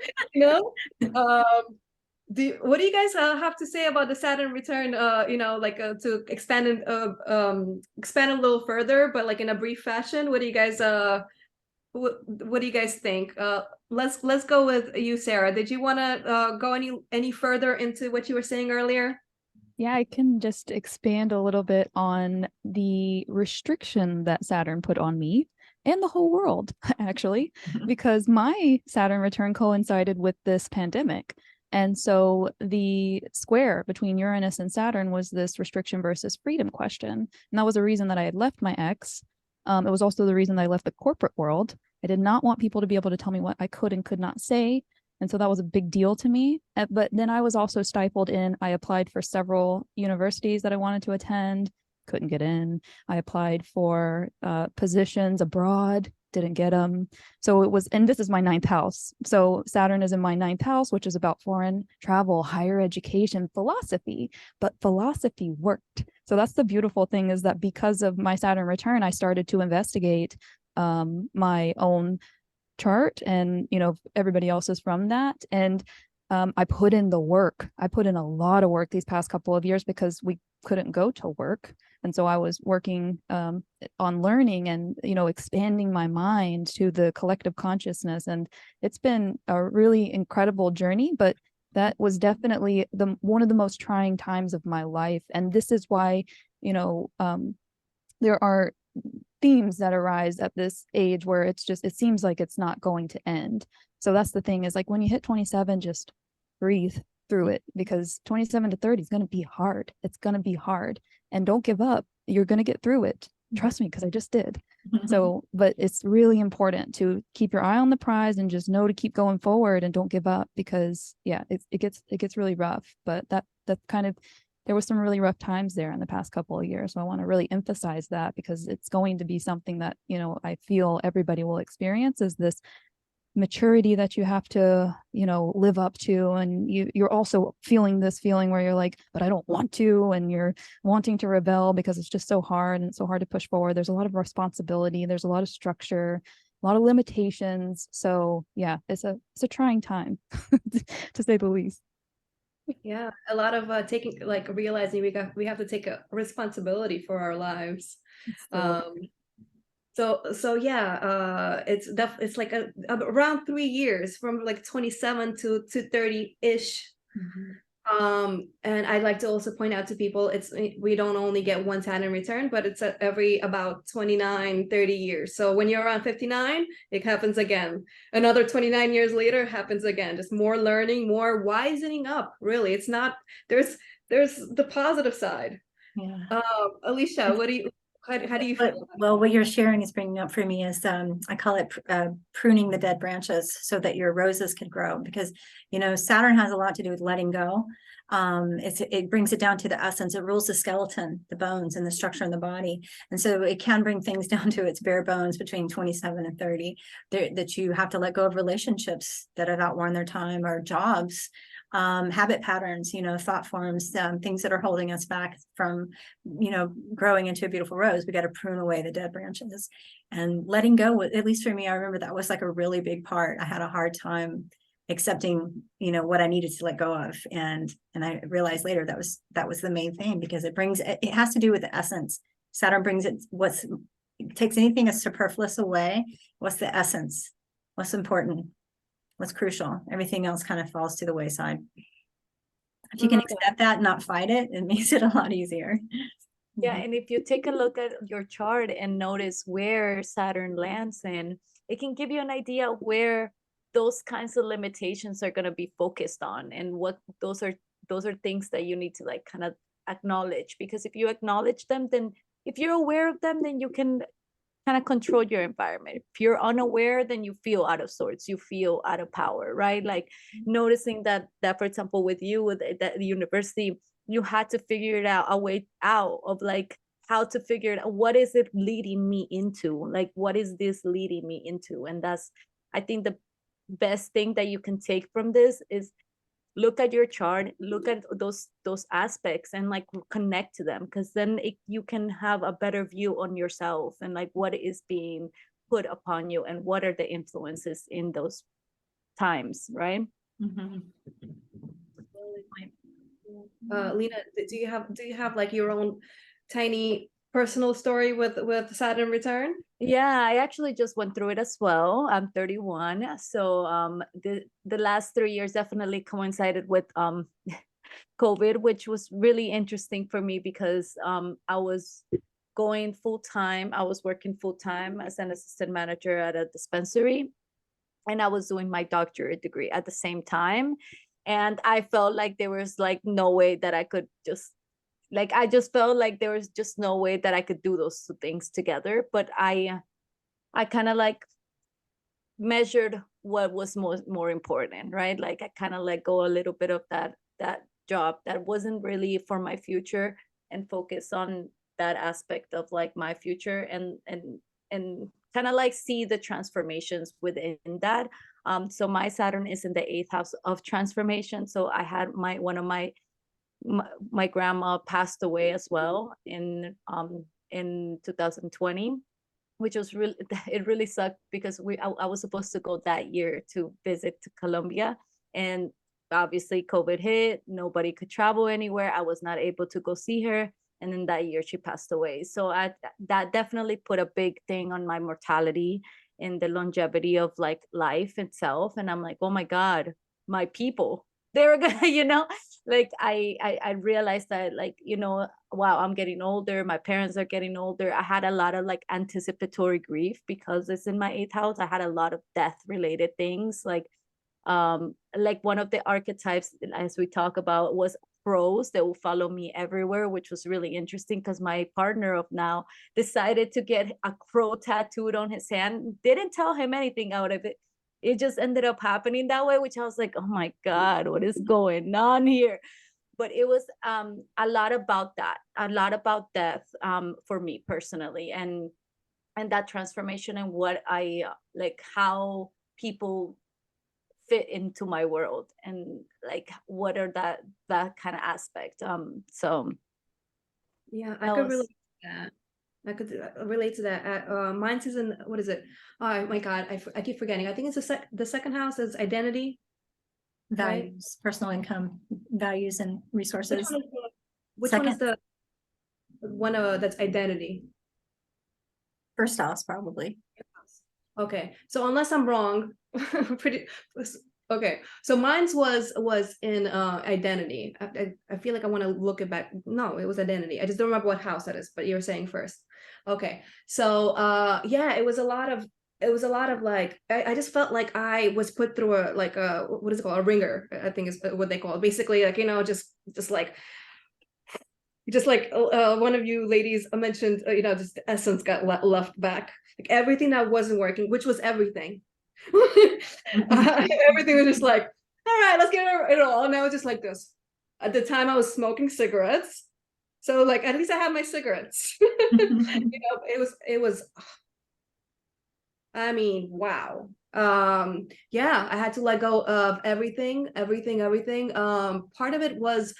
do you guys have to say about the Saturn return? To expand a little further, but like in a brief fashion. What do you guys what do you guys think? Let's go with you, Sarah. Did you want to go any further into what you were saying earlier? Yeah, I can just expand a little bit on the restriction that Saturn put on me and the whole world, actually, because my Saturn return coincided with this pandemic. And so the square between Uranus and Saturn was this restriction versus freedom question. And that was the reason that I had left my ex. It was also the reason that I left the corporate world. I did not want people to be able to tell me what I could and could not say. And so that was a big deal to me. But then I was also stifled in, I applied for several universities that I wanted to attend, couldn't get in. I applied for positions abroad, didn't get them. So it was, and this is my 9th house. So Saturn is in my 9th house, which is about foreign travel, higher education, philosophy, but philosophy worked. So that's the beautiful thing, is that because of my Saturn return, I started to investigate my own chart and everybody else is from that, and I put in the work. I put in a lot of work these past couple of years because we couldn't go to work, and so I was working on learning and expanding my mind to the collective consciousness, and it's been a really incredible journey. But that was definitely one of the most trying times of my life, and this is why there are themes that arise at this age where it seems like it's not going to end. So that's the thing, is like when you hit 27, just breathe through it, because 27 to 30 is going to be hard. It's going to be hard, and don't give up. You're going to get through it. Trust me, because I just did. So, but it's really important to keep your eye on the prize and just know to keep going forward and don't give up, because yeah, it gets really rough. But that kind of, there was some really rough times there in the past couple of years. So I want to really emphasize that, because it's going to be something that, I feel everybody will experience, is this maturity that you have to, you know, live up to. And you're also feeling this feeling where you're like, but I don't want to, and you're wanting to rebel because it's just so hard and it's so hard to push forward. There's a lot of responsibility, there's a lot of structure, a lot of limitations. So yeah, it's a trying time to say the least. Yeah, a lot of taking, like, realizing we have to take a responsibility for our lives. So yeah, it's like around 3 years, from like 27 to 30-ish. And I'd like to also point out to people, we don't only get one Saturn return, but it's every about 29, 30 years. So when you're around 59, it happens again. Another 29 years later, happens again. Just more learning, more wisening up. Really, it's not, there's the positive side. Yeah. Alicia, how do you feel? Well, what you're sharing is bringing up for me is, I call it pruning the dead branches so that your roses can grow, because, you know, Saturn has a lot to do with letting go. It brings it down to the essence. It rules the skeleton, the bones, and the structure in the body. And so it can bring things down to its bare bones between 27 and 30, that you have to let go of relationships that have outworn their time, or jobs, habit patterns, you know, thought forms, things that are holding us back from, you know, growing into a beautiful rose. We got to prune away the dead branches, and letting go. At least for me, I remember that was like a really big part. I had a hard time accepting, you know, what I needed to let go of. And I realized later that was the main thing, because it has to do with the essence. Saturn brings it, takes anything as superfluous away. What's the essence? What's important? What's crucial? Everything else kind of falls to the wayside. If you can accept that and not fight it, it makes it a lot easier. Yeah, and if you take a look at your chart and notice where Saturn lands in, it can give you an idea where those kinds of limitations are going to be focused on, and what those are things that you need to like kind of acknowledge. Because if you acknowledge them, then if you're aware of them, then you can kind of control your environment. If you're unaware, then you feel out of sorts, you feel out of power, right? Like noticing that for example, with you, with that university, you had to figure it out, a way out of like how to figure it out. What is it leading me into? Like, what is this leading me into? And that's, I think, the best thing that you can take from this is look at your chart, look at those aspects, and like connect to them, because then you can have a better view on yourself and like what is being put upon you and what are the influences in those times, right? Lina, do you have like your own tiny personal story with Saturn return? Yeah, I actually just went through it as well. I'm 31, so the last 3 years definitely coincided with COVID, which was really interesting for me, because I was going full time. I was working full time as an assistant manager at a dispensary, and I was doing my doctorate degree at the same time. And I felt like there was like no way that I could just, like, I just felt like there was just no way that I could do those two things together. But I kind of like measured what was more important, right? Like I kind of let go a little bit of that job that wasn't really for my future, and focus on that aspect of like my future, and kind of like see the transformations within that. So my Saturn is in the 8th house of transformation. So I had one of my grandma passed away as well in 2020, which was really, it really sucked, because I was supposed to go that year to visit to Colombia, and obviously COVID hit, nobody could travel anywhere. I was not able to go see her, and in that year she passed away. So that definitely put a big thing on my mortality and the longevity of like life itself. And I'm like, oh my God, my people, they were gonna, you know, like I realized that, like, you know, wow, I'm getting older, my parents are getting older. I had a lot of like anticipatory grief, because it's in my 8th house. I had a lot of death related things, like one of the archetypes, as we talk about, was crows that will follow me everywhere, which was really interesting, because my partner of now decided to get a crow tattooed on his hand. Didn't tell him anything out of it. It just ended up happening that way, which I was like, oh my God, what is going on here? But it was a lot about that, a lot about death, for me personally, and that transformation, and what I like, how people fit into my world, and like what are that kind of aspect. So Yeah, I that could was relate to that. I could relate to that. Mine's is in, what is it? Oh my God, I keep forgetting. I think it's the second house is identity. Right? Values, personal income, values and Which resources. one is which one is Second, the one that's identity? first house, probably. Okay, so unless I'm wrong, pretty okay. So mine's was in identity. I feel like I want to look it back. No, it was identity. I just don't remember what house that is, but you were saying first. Okay, so yeah, it was a lot of like I just felt like I was put through a like a what is it called, a ringer, I think is what they call it. Basically, like, you know, just like one of you ladies mentioned, you know, just the essence got left back, like everything that wasn't working, which was everything. Everything was just like, all right, let's get it all. And I was just like this. At the time I was smoking cigarettes, so like at least I had my cigarettes. You know, it was I mean, wow. Yeah, I had to let go of everything. Part of it was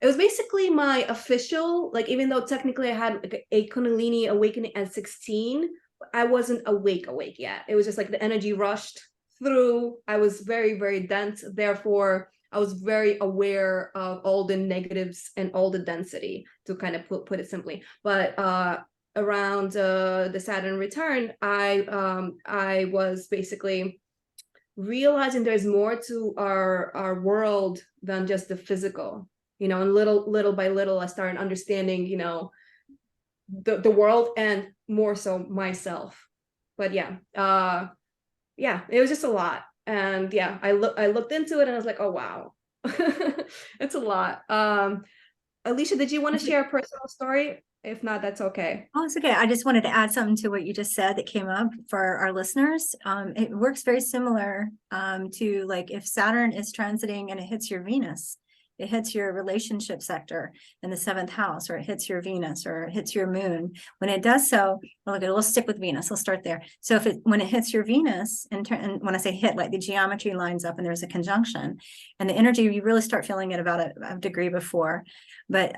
basically my official, like, even though technically I had like a Kundalini awakening at 16, I wasn't awake yet. It was just like the energy rushed through. I was very, very dense. Therefore, I was very aware of all the negatives and all the density, to kind of put it simply. But around the Saturn return, I was basically realizing there's more to our world than just the physical, you know, and little by little I started understanding, you know, the world, and more so myself. But yeah, yeah, it was just a lot. And yeah, I looked into it and I was like, oh wow. It's a lot. Alisha, did you want to share a personal story? If not, that's okay. Oh, it's okay. I just wanted to add something to what you just said that came up for our listeners. It works very similar to, like, if Saturn is transiting and it hits your Venus, it hits your relationship sector in the 7th house, or it hits your Venus, or it hits your moon. When it does so, well, okay, we'll stick with Venus. We'll start there. So when it hits your Venus, and when I say hit, like the geometry lines up and there's a conjunction, and the energy, you really start feeling it about a degree before, but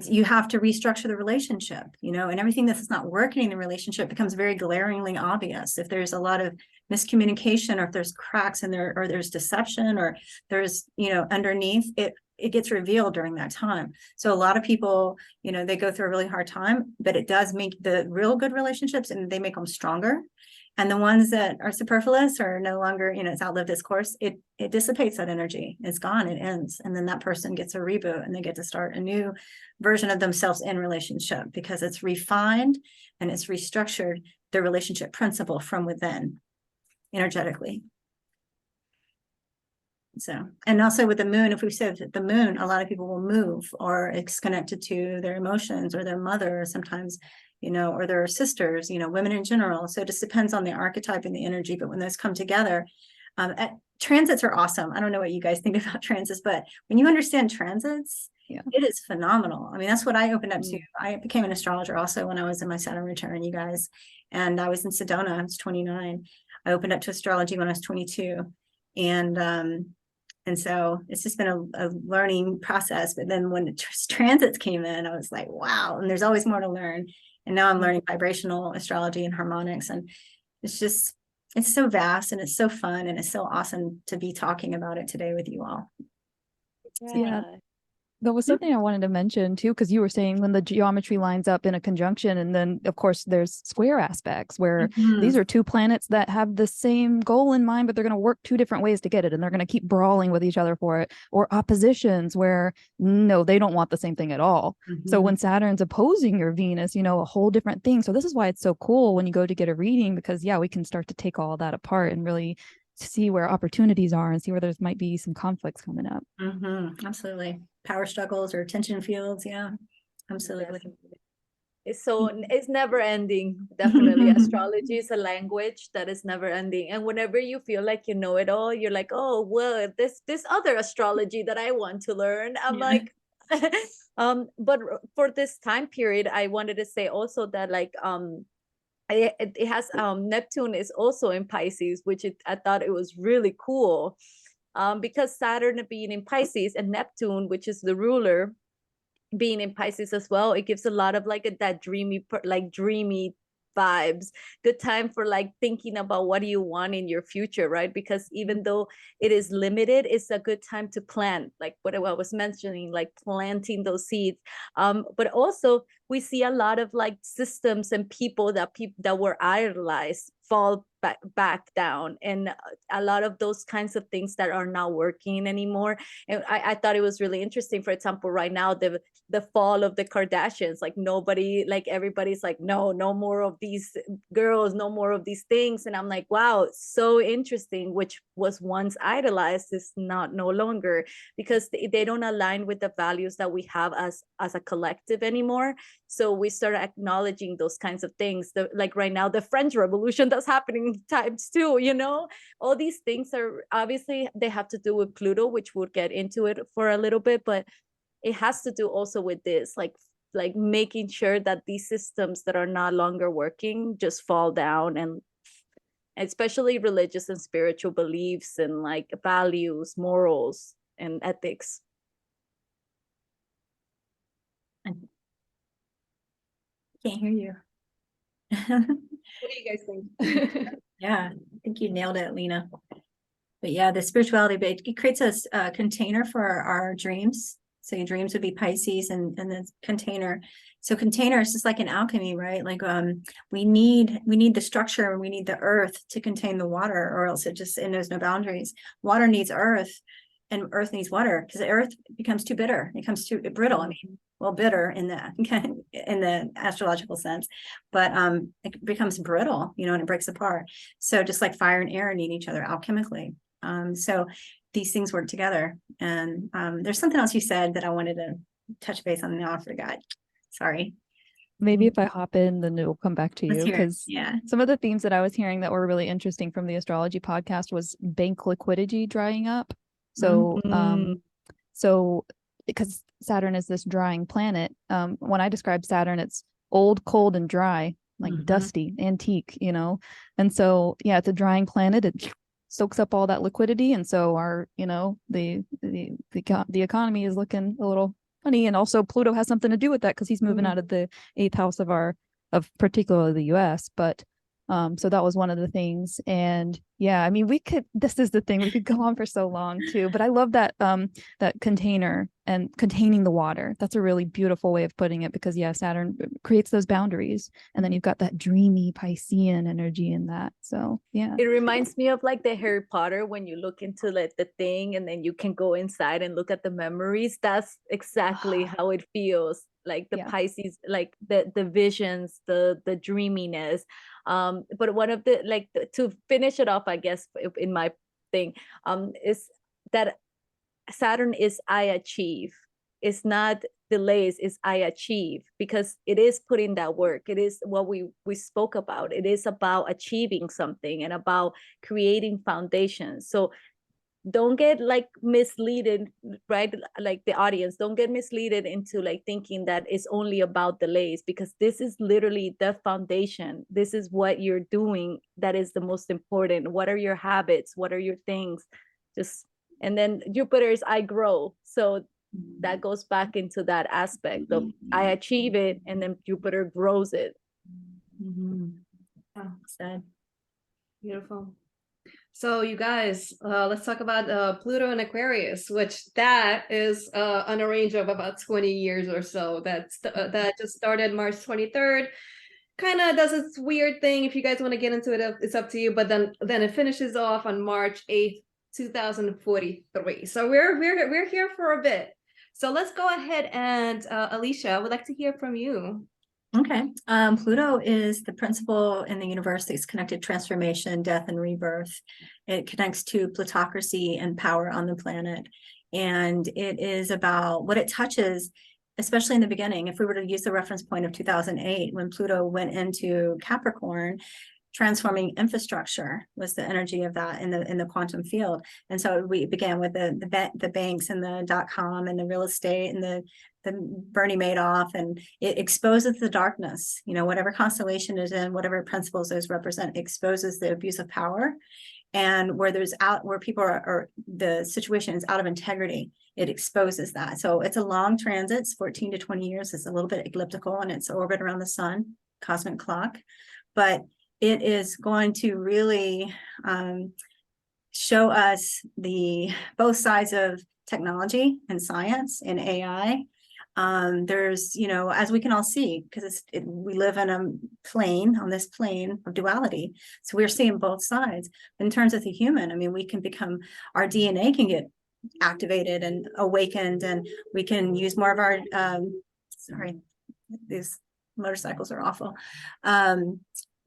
you have to restructure the relationship, you know, and everything that's not working in the relationship becomes very glaringly obvious. If there's a lot of miscommunication, or if there's cracks in there, or there's deception, or there's, you know, underneath it gets revealed during that time. So a lot of people, you know, they go through a really hard time, but it does make the real good relationships, and they make them stronger. And the ones that are superfluous, or no longer, you know, it's outlived its course, it dissipates that energy. It's gone, it ends. And then that person gets a reboot, and they get to start a new version of themselves in relationship, because it's refined and it's restructured their relationship principle from within, energetically. So, and also with the moon, if we said the moon, a lot of people will move, or it's connected to their emotions, or their mother, or sometimes, you know, or their sisters, you know, women in general. So it just depends on the archetype and the energy. But when those come together, transits are awesome. I don't know what you guys think about transits, but when you understand transits, Yeah. it is phenomenal. I mean, that's what I opened up to. I became an astrologer also when I was in my Saturn return, you guys. And I was in Sedona, I was 29. I opened up to astrology when I was 22. And so it's just been a learning process. But then when the transits came in, I was like, wow, and there's always more to learn. And now I'm learning vibrational astrology and harmonics. And it's just, it's so vast, and it's so fun, and it's so awesome to be talking about it today with you all. Yeah. That was something I wanted to mention too, because you were saying when the geometry lines up in a conjunction, and then of course there's square aspects where these are two planets that have the same goal in mind, but they're going to work two different ways to get it, and they're going to keep brawling with each other for it. Or oppositions where no, they don't want the same thing at all. So when Saturn's opposing your Venus, you know, a whole different thing. So this is why it's so cool when you go to get a reading, because yeah, we can start to take all that apart and really see where opportunities are, and see where there's might be some conflicts coming up. Absolutely. Power struggles or tension fields. Yeah, absolutely. So it's never ending. Definitely. Astrology is a language that is never ending. And whenever you feel like you know it all, you're like, oh, well, this other astrology that I want to learn. I'm like, but for this time period, I wanted to say also that, like, it has Neptune is also in Pisces, which I thought it was really cool, because Saturn being in Pisces and Neptune, which is the ruler, being in Pisces as well, it gives a lot of like that dreamy vibes. Good time for like thinking about what do you want in your future, right? Because even though it is limited, it's a good time to plant, like what I was mentioning, like planting those seeds. But also we see a lot of like systems and people that were idolized fall back down, and a lot of those kinds of things that are not working anymore. And I thought it was really interesting. For example, right now the fall of the Kardashians, like nobody, like everybody's like, no more of these girls, no more of these things. And I'm like, wow, so interesting. Which was once idolized is no longer, because they don't align with the values that we have as a collective anymore. So we start acknowledging those kinds of things. Like right now, the French Revolution that's happening times two, all these things are obviously, they have to do with Pluto, which we'll get into it for a little bit, but it has to do also with this, like making sure that these systems that are not longer working just fall down, and especially religious and spiritual beliefs and like values, morals, and ethics. Can't hear you. What do you guys think? Yeah, I think you nailed it, Lena. But yeah, the spirituality, but it creates a container for our dreams. So your dreams would be Pisces, and the container. So container is just like an alchemy, right? Like we need the structure, and we need the earth to contain the water, or else there's no boundaries. Water needs earth, and earth needs water, because the earth becomes too bitter. It becomes too brittle. I mean, well, bitter in the astrological sense, but it becomes brittle, and it breaks apart. So just like fire and air need each other alchemically. So these things work together. And there's something else you said that I wanted to touch base on, and I forgot. Sorry. Maybe if I hop in, then it will come back to you, because some of the themes that I was hearing that were really interesting from the astrology podcast was bank liquidity drying up. So, so because Saturn is this drying planet, when I describe Saturn, it's old, cold, and dry, like dusty, antique, and so, yeah, it's a drying planet. It soaks up all that liquidity, and so our, the economy is looking a little funny. And also Pluto has something to do with that, because he's moving out of the 8th house of particularly the US. But so that was one of the things. And yeah, I mean, this is the thing, we could go on for so long too, but I love that that container and containing the water. That's a really beautiful way of putting it, because yeah, Saturn creates those boundaries, and then you've got that dreamy Piscean energy in that. So yeah, it reminds me of like the Harry Potter, when you look into like the thing and then you can go inside and look at the memories. That's exactly how it feels, like the Pisces, like the visions, the dreaminess. But one of the to finish it off, I guess, in my thing, is that Saturn is I achieve. It's not delays, is I achieve, because it is putting that work. It is what we spoke about. It is about achieving something and about creating foundations. So don't get like misleaded, right? Like the audience, don't get misleaded into like thinking that it's only about delays, because this is literally the foundation. This is what you're doing that is the most important. What are your habits? What are your things? And then Jupiter is I grow. So that goes back into that aspect of I achieve it, and then Jupiter grows it. Oh, sad. Beautiful. So you guys, let's talk about Pluto and Aquarius, which that is on a range of about 20 years or so. That just started March 23rd. Kind of does its weird thing. If you guys want to get into it, it's up to you. But then it finishes off on March 8th, 2043. So we're here for a bit. So let's go ahead and Alisha, I would like to hear from you. Okay. Pluto is the principle in the universe that's connected transformation, death, and rebirth. It connects to plutocracy and power on the planet. And it is about what it touches, especially in the beginning. If we were to use the reference point of 2008, when Pluto went into Capricorn, transforming infrastructure was the energy of that in the quantum field. And so we began with the banks and the .com and the real estate and the Bernie Madoff, and it exposes the darkness, whatever constellation is in, whatever principles those represent, exposes the abuse of power. And where people are the situation is out of integrity, it exposes that. So it's a long transit, it's 14 to 20 years. It's a little bit elliptical in its orbit around the sun, cosmic clock, but it is going to really show us both sides of technology and science and AI. There's, as we can all see, because we live in on this plane of duality. So we're seeing both sides. In terms of the human, we can our DNA can get activated and awakened, and we can use more of our, sorry, these motorcycles are awful.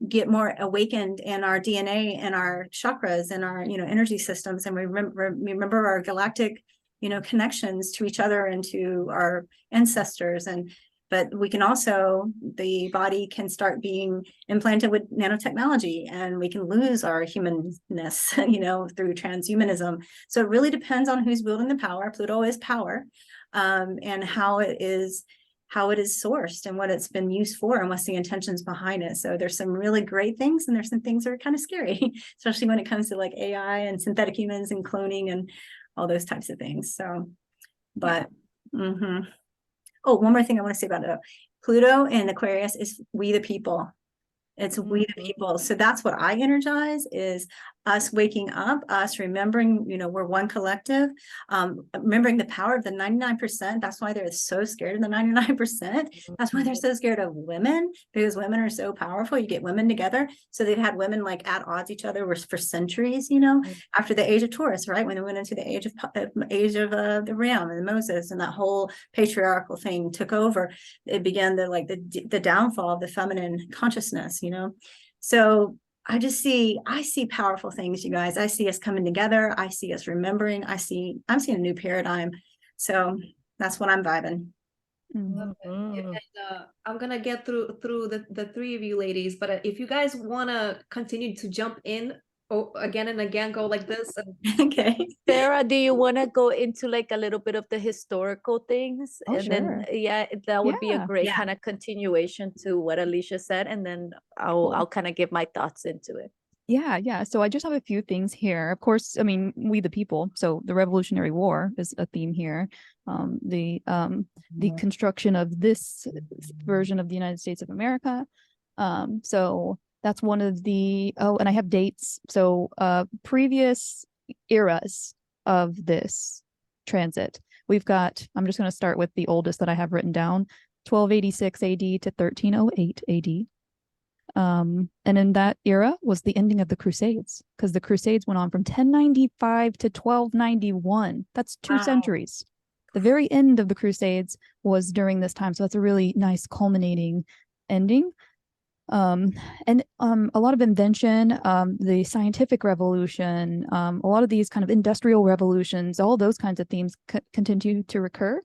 Get more awakened in our DNA and our chakras and our, energy systems. And we remember our galactic, connections to each other and to our ancestors. But we can also, the body can start being implanted with nanotechnology, and we can lose our humanness, through transhumanism. So it really depends on who's wielding the power. Pluto is power, and how it is sourced and what it's been used for and what's the intentions behind it. So there's some really great things, and there's some things that are kind of scary, especially when it comes to like AI and synthetic humans and cloning and all those types of things. So, but, Oh, one more thing I want to say about it. Pluto in Aquarius is we the people. It's we the people. So that's what I energize, is us waking up, us remembering, we're one collective, remembering the power of the 99%. That's why they're so scared of the 99%. That's why they're so scared of women, because women are so powerful. You get women together. So they've had women like at odds each other for centuries, after the age of Taurus, right? When they went into the age of the Ram and Moses, and that whole patriarchal thing took over, it began the downfall of the feminine consciousness, So I see powerful things, you guys. I see us coming together. I see us remembering. I'm seeing a new paradigm. So that's what I'm vibing. Love it. And, I'm gonna get through the three of you ladies, but if you guys want to continue to jump in again and again, go like this. Okay. Sarah, do you want to go into like a little bit of the historical things? Oh, And then, sure. that would be a Yeah. great kind of continuation to what Alisha said. And then Cool. I'll kind of give my thoughts into it. Yeah. So I just have a few things here. Of course, we the people. So the Revolutionary War is a theme here. The construction of this version of the United States of America. So that's one of the, and I have dates. So previous eras of this transit. We've got, I'm just going to start with the oldest that I have written down, 1286 AD to 1308 AD. And in that era was the ending of the Crusades, because the Crusades went on from 1095 to 1291. That's two centuries. The very end of the Crusades was during this time. So that's a really nice culminating ending. And a lot of invention, the scientific revolution, a lot of these kind of industrial revolutions, all those kinds of themes continue to recur.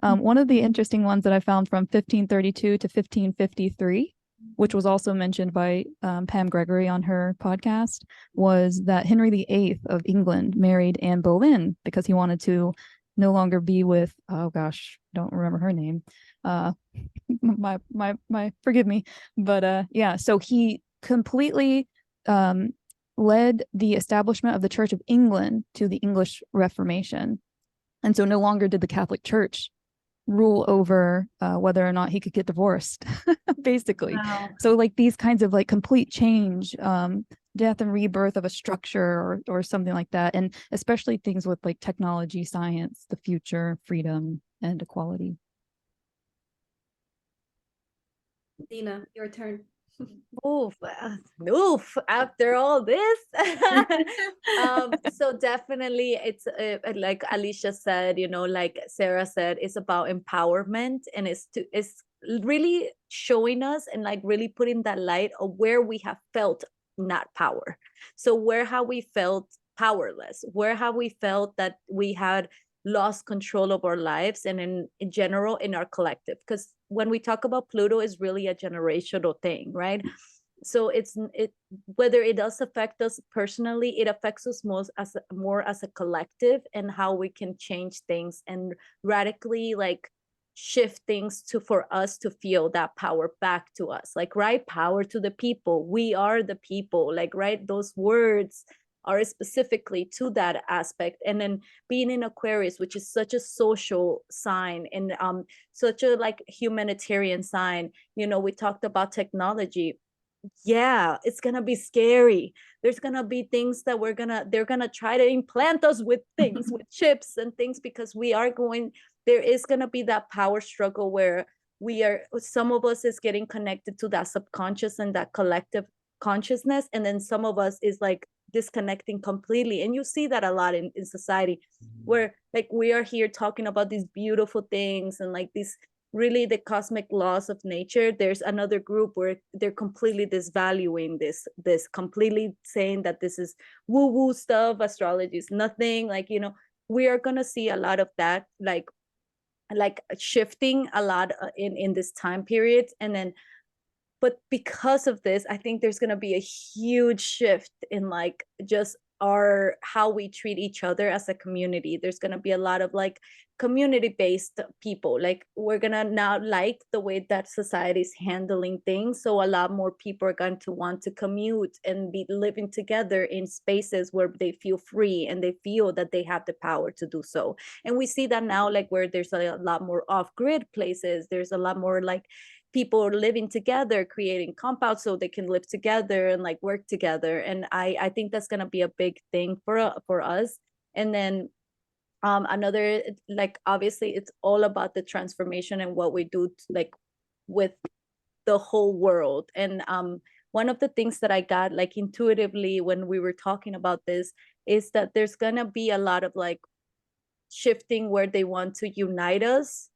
One of the interesting ones that I found from 1532 to 1553, which was also mentioned by Pam Gregory on her podcast, was that Henry VIII of England married Anne Boleyn because he wanted to no longer be with, oh gosh, don't remember her name. My forgive me. But so he completely led the establishment of the Church of England to the English Reformation. And so no longer did the Catholic Church rule over whether or not he could get divorced, basically. Wow. So like these kinds of like complete change, death and rebirth of a structure or something like that. And especially things with like technology, science, the future, freedom, and equality. Lina, your turn. Oof, after all this. So definitely it's like Alisha said, like Sarah said, it's about empowerment, and it's really showing us and like really putting that light of where we have felt not power. So where have we felt powerless? Where have we felt that we had lost control of our lives, and in general in our collective? Because when we talk about Pluto, is really a generational thing, right? So whether it does affect us personally, it affects us more as a collective, and how we can change things and radically like shift things for us to feel that power back to us. Like, right, power to the people. We are the people. Like, right, those words are specifically to that aspect. And then being in Aquarius, which is such a social sign and such a like humanitarian sign. You know, we talked about technology. Yeah, it's gonna be scary. There's gonna be things that they're gonna try to implant us with things, with chips and things, because there is gonna be that power struggle where some of us is getting connected to that subconscious and that collective consciousness, and then some of us is like disconnecting completely. And you see that a lot in society, where like we are here talking about these beautiful things and like these really the cosmic laws of nature. There's another group where they're completely disvaluing this completely, saying that this is woo woo stuff, astrology is nothing. Like, you know, we are going to see a lot of that, like shifting a lot in this time period. And then but because of this, I think there's going to be a huge shift in like just how we treat each other as a community. There's going to be a lot of like community-based people. Like, we're going to now like the way that society is handling things. So a lot more people are going to want to commute and be living together in spaces where they feel free and they feel that they have the power to do so. And we see that now, like where there's a lot more off-grid places, there's a lot more like people living together, creating compounds so they can live together and like work together. And I think that's going to be a big thing for us. And then another, like, obviously it's all about the transformation and what we do like with the whole world. And one of the things that I got like intuitively when we were talking about this is that there's going to be a lot of like shifting where they want to unite us,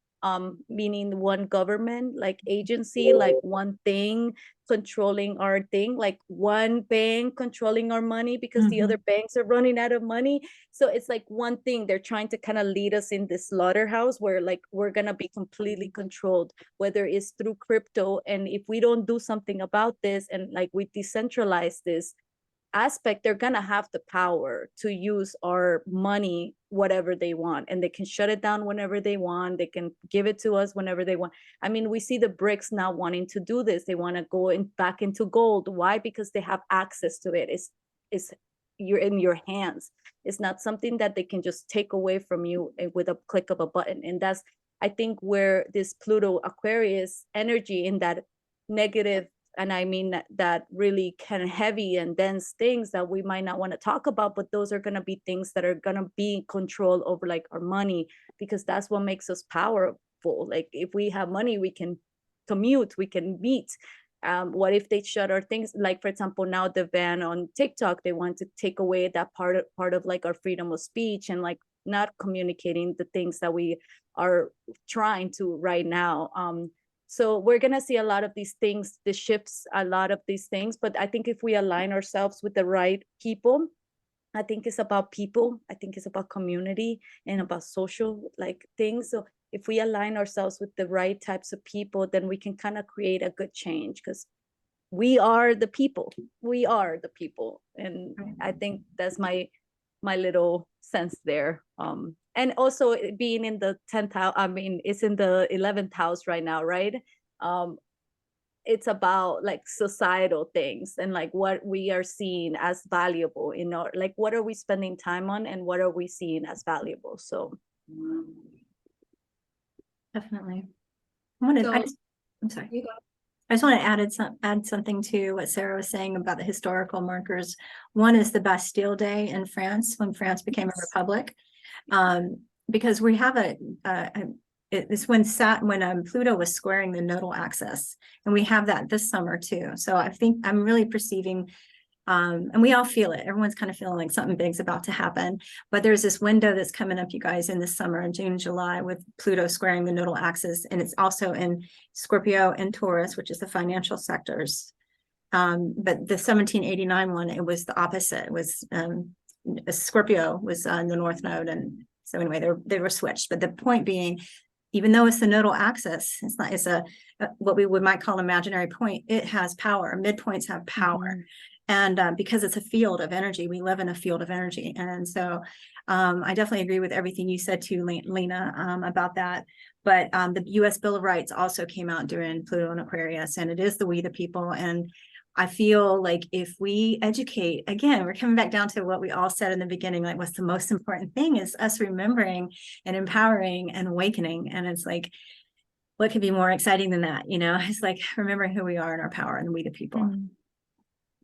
meaning one government, like agency, like one thing controlling our thing, like one bank controlling our money because the other banks are running out of money. So it's like one thing. They're trying to kind of lead us in this slaughterhouse where like we're gonna be completely controlled, whether it's through crypto. And if we don't do something about this and like we decentralize this aspect, they're gonna have the power to use our money whatever they want, and they can shut it down whenever they want. They can give it to us whenever they want. I mean, we see the BRICS now wanting to do this. They want to go back into gold. Why? Because they have access to it. It's you're in your hands. It's not something that they can just take away from you with a click of a button. And that's, I think, where this Pluto Aquarius energy in that negative, and I mean that really kind of heavy and dense things that we might not want to talk about, but those are going to be things that are going to be control over like our money, because that's what makes us powerful. Like, if we have money, we can commute, we can meet. What if they shut our things? Like, for example, now the ban on TikTok, they want to take away that part of like our freedom of speech and like not communicating the things that we are trying to right now. So we're going to see a lot of these things, the shifts, a lot of these things. But I think if we align ourselves with the right people, I think it's about people. I think it's about community and about social like things. So if we align ourselves with the right types of people, then we can kind of create a good change, because we are the people. We are the people. And I think that's my little sense there. And also being in the 10th house, I mean, it's in the 11th house right now, right? It's about like societal things and like what we are seeing as valuable, you know, like what are we spending time on and what are we seeing as valuable? So Definitely. So- I'm sorry. You go. I just want to add something to what Sarah was saying about the historical markers. One is the Bastille Day in France, when France became a republic, because we have it's when Pluto was squaring the nodal axis, and we have that this summer too. So I think I'm really perceiving, and we all feel it. Everyone's kind of feeling like something big's about to happen. But there's this window that's coming up, you guys, in the summer, in June, July, with Pluto squaring the nodal axis. And it's also in Scorpio and Taurus, which is the financial sectors. But the 1789 one, it was the opposite. It was Scorpio was on the North Node. And so anyway, they were switched. But the point being, even though it's the nodal axis, it's not, it's a what we might call imaginary point, it has power. Midpoints have power. And because it's a field of energy, we live in a field of energy. And so I definitely agree with everything you said too, Lena, about that. But the US Bill of Rights also came out during Pluto and Aquarius, and it is the we the people. And I feel like if we educate, again, we're coming back down to what we all said in the beginning, like what's the most important thing is us remembering and empowering and awakening. And it's like, what could be more exciting than that? It's like remembering who we are and our power and we the people.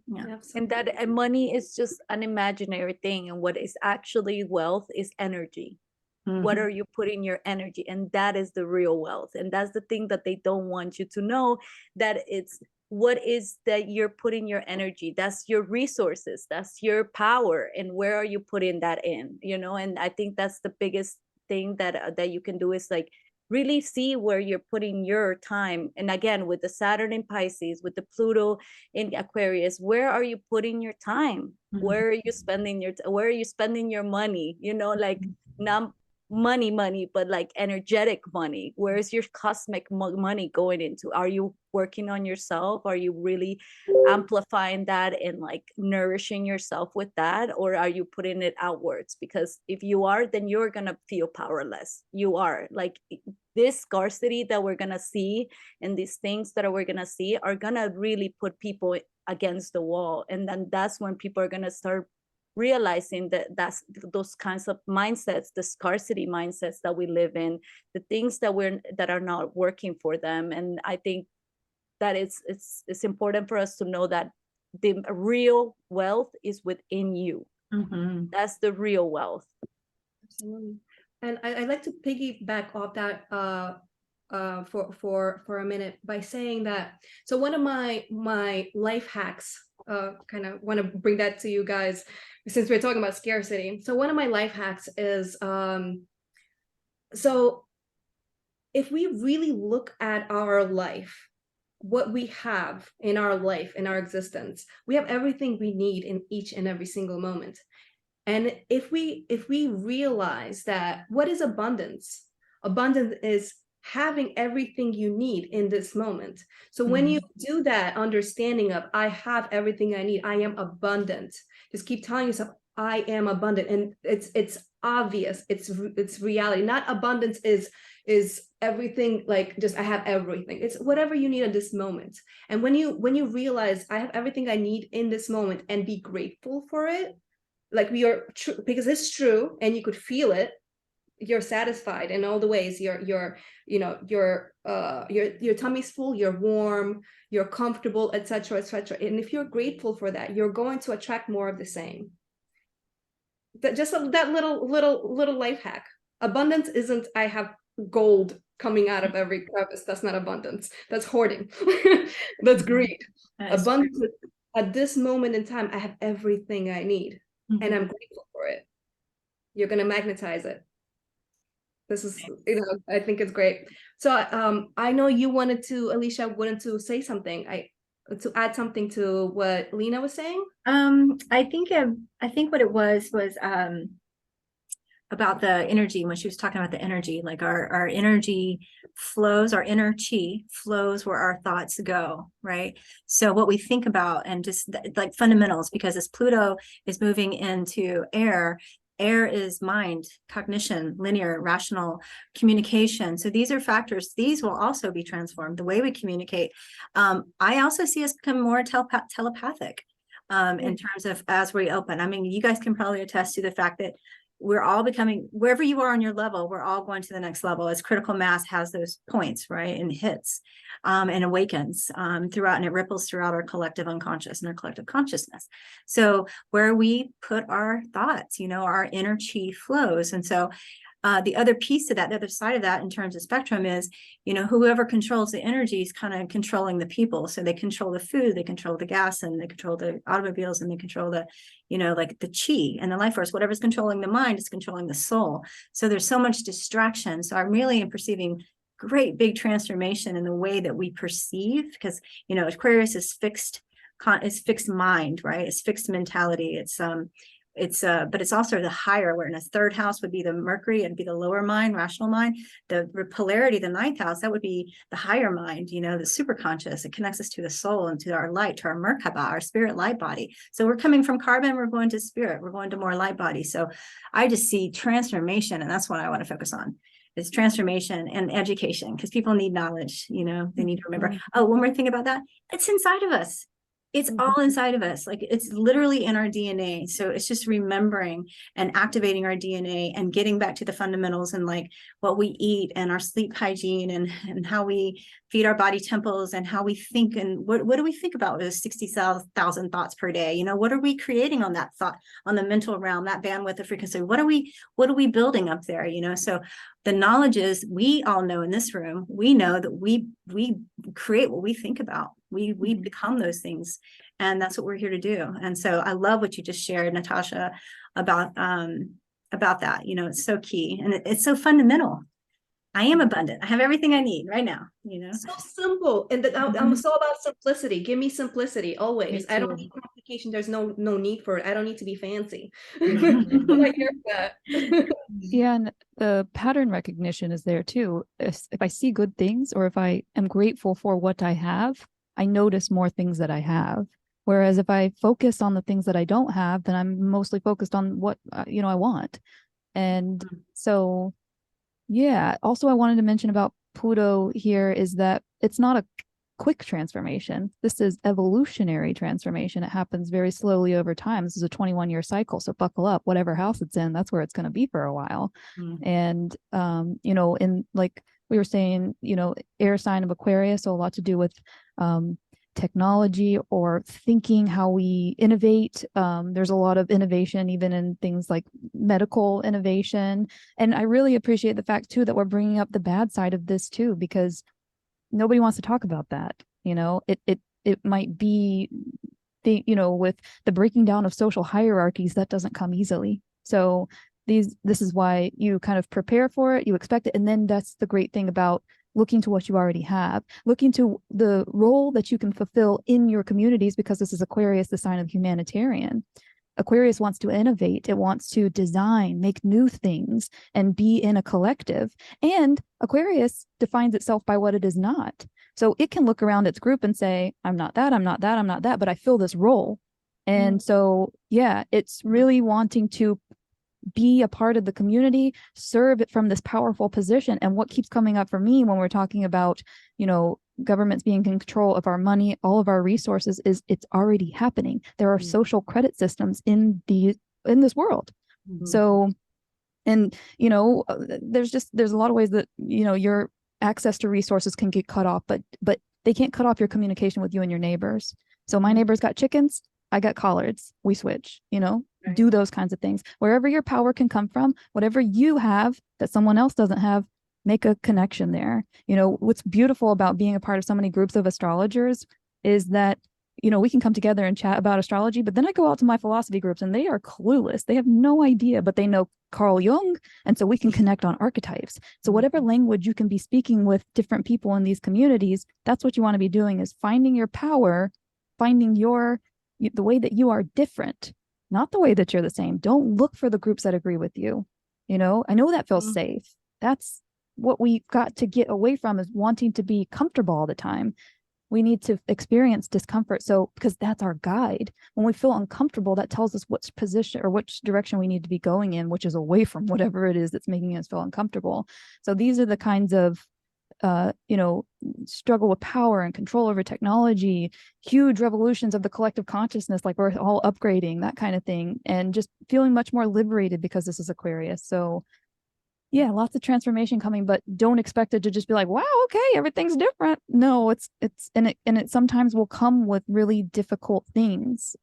Yeah. And that money is just an imaginary thing. And what is actually wealth is energy. What are you putting your energy? And that is the real wealth. And that's the thing that they don't want you to know, that it's what is that you're putting your energy. That's your resources. That's your power. And where are you putting that in? And I think that's the biggest thing that you can do is like really see where you're putting your time. And again, with the Saturn in Pisces, with the Pluto in Aquarius, where are you putting your time? Where are you spending your money? Like not money, but like energetic money. Where's your cosmic money going into? Are you working on yourself? Are you really amplifying that and like nourishing yourself with that? Or are you putting it outwards? Because if you are, then you're gonna feel powerless. You are like this scarcity that we're gonna see, and these things that we're gonna see are gonna really put people against the wall. And then that's when people are gonna start realizing that's those kinds of mindsets, the scarcity mindsets that we live in, the things that are not working for them. And I think that it's important for us to know that the real wealth is within you. That's the real wealth. Absolutely. And I'd like to piggyback off that for a minute by saying that, so one of my life hacks, kind of want to bring that to you guys since we're talking about scarcity. So one of my life hacks is, so if we really look at our life, what we have in our life, in our existence, we have everything we need in each and every single moment. And if we realize that, what is abundance? Abundance is having everything you need in this moment. So when you do that understanding of, I have everything I need, I am abundant, just keep telling yourself, I am abundant. And it's obvious, it's reality. Not abundance is everything, like just I have everything. It's whatever you need at this moment. And when you realize I have everything I need in this moment and be grateful for it, like we are true, because it's true and you could feel it, you're satisfied in all the ways. Your tummy's full, you're warm, you're comfortable, etc., etc. And if you're grateful for that, you're going to attract more of the same. That little life hack. Abundance isn't I have gold coming out of every crevice. That's not abundance. That's hoarding. That's greed. Abundance is, at this moment in time, I have everything I need. And I'm grateful for it. You're going to magnetize it. This is, I think it's great. So I know you Alisha wanted to say something, to add something to what Lina was saying. I think what it was about the energy, when she was talking about the energy, like our energy flows, our inner chi flows where our thoughts go, right? So what we think about, and just like fundamentals, because as Pluto is moving into air is mind, cognition, linear, rational communication. So these are factors, these will also be transformed, the way we communicate. I also see us become more telepathic in terms of as we open. I mean, you guys can probably attest to the fact that we're all becoming, wherever you are on your level, we're all going to the next level as critical mass has those points, right? And hits and awakens throughout, and it ripples throughout our collective unconscious and our collective consciousness. So where we put our thoughts, our inner chi flows. And so the other piece of that, the other side of that in terms of spectrum is, whoever controls the energy is kind of controlling the people. So they control the food, they control the gas, and they control the automobiles, and they control the, like the chi and the life force. Whatever's controlling the mind is controlling the soul. So there's so much distraction. So I really am perceiving great big transformation in the way that we perceive, because, Aquarius is fixed mind, right? It's fixed mentality. It's but it's also the higher awareness. Third house would be the Mercury, it'd be the lower mind, rational mind. The polarity, the ninth house, that would be the higher mind, the super conscious. It connects us to the soul and to our light, to our Merkaba, our spirit light body. So we're coming from carbon, we're going to spirit, we're going to more light body. So I just see transformation, and that's what I want to focus on. Is transformation and education, because people need knowledge, they need to remember. Oh, one more thing about that. It's inside of us. It's all inside of us. Like, it's literally in our DNA. So it's just remembering and activating our DNA and getting back to the fundamentals and like what we eat and our sleep hygiene and how we feed our body temples and how we think, and what do we think about with 60,000 thoughts per day? What are we creating on that thought, on the mental realm, that bandwidth of frequency? What are we building up there? So the knowledge is, we all know in this room, we know that we create what we think about. We become those things, and that's what we're here to do. And so I love what you just shared, Natasha, about that. It's so key, and it's so fundamental. I am abundant. I have everything I need right now, So simple. And I'm so about simplicity. Give me simplicity always. I don't need complication. There's no need for it. I don't need to be fancy. Like that. Yeah, and the pattern recognition is there too. If I see good things, or if I am grateful for what I have, I notice more things that I have. Whereas if I focus on the things that I don't have, then I'm mostly focused on what I want. And so, yeah. Also, I wanted to mention about Pluto here is that it's not a quick transformation. This is evolutionary transformation. It happens very slowly over time. This is a 21-year cycle. So buckle up, whatever house it's in, that's where it's going to be for a while. And, in like we were saying, air sign of Aquarius, so a lot to do with technology or thinking, how we innovate. There's a lot of innovation even in things like medical innovation. And I really appreciate the fact too that we're bringing up the bad side of this too, because nobody wants to talk about that. It might be with the breaking down of social hierarchies, that doesn't come easily. So this is why you kind of prepare for it, you expect it, and then that's the great thing about looking to what you already have, looking to the role that you can fulfill in your communities, because this is Aquarius, the sign of humanitarian. Aquarius wants to innovate. It wants to design, make new things, and be in a collective. And Aquarius defines itself by what it is not. So it can look around its group and say, I'm not that, I'm not that, I'm not that, but I fill this role. And so, yeah, it's really wanting to be a part of the community, serve it from this powerful position. And what keeps coming up for me when we're talking about, governments being in control of our money, all of our resources, is it's already happening. There are social credit systems in this world. So, and, there's a lot of ways that, your access to resources can get cut off, but they can't cut off your communication with you and your neighbors. So my neighbors got chickens, I got collards, we switch, do those kinds of things. Wherever your power can come from, whatever you have that someone else doesn't have, make a connection there. What's beautiful about being a part of so many groups of astrologers is that, we can come together and chat about astrology, but then I go out to my philosophy groups and they are clueless. They have no idea, but they know Carl Jung. And so we can connect on archetypes. So whatever language you can be speaking with different people in these communities, that's what you want to be doing, is finding your power, finding the way that you are different, not the way that you're the same. Don't look for the groups that agree with you. I know that feels safe. That's what we got to get away from, is wanting to be comfortable all the time. We need to experience discomfort. So, because that's our guide. When we feel uncomfortable, that tells us which position or which direction we need to be going in, which is away from whatever it is that's making us feel uncomfortable. So these are the kinds of struggle with power and control over technology, huge revolutions of the collective consciousness, like we're all upgrading, that kind of thing, and just feeling much more liberated because this is Aquarius. So yeah, lots of transformation coming, but don't expect it to just be like, wow, okay, everything's different. No, it's and it sometimes will come with really difficult things,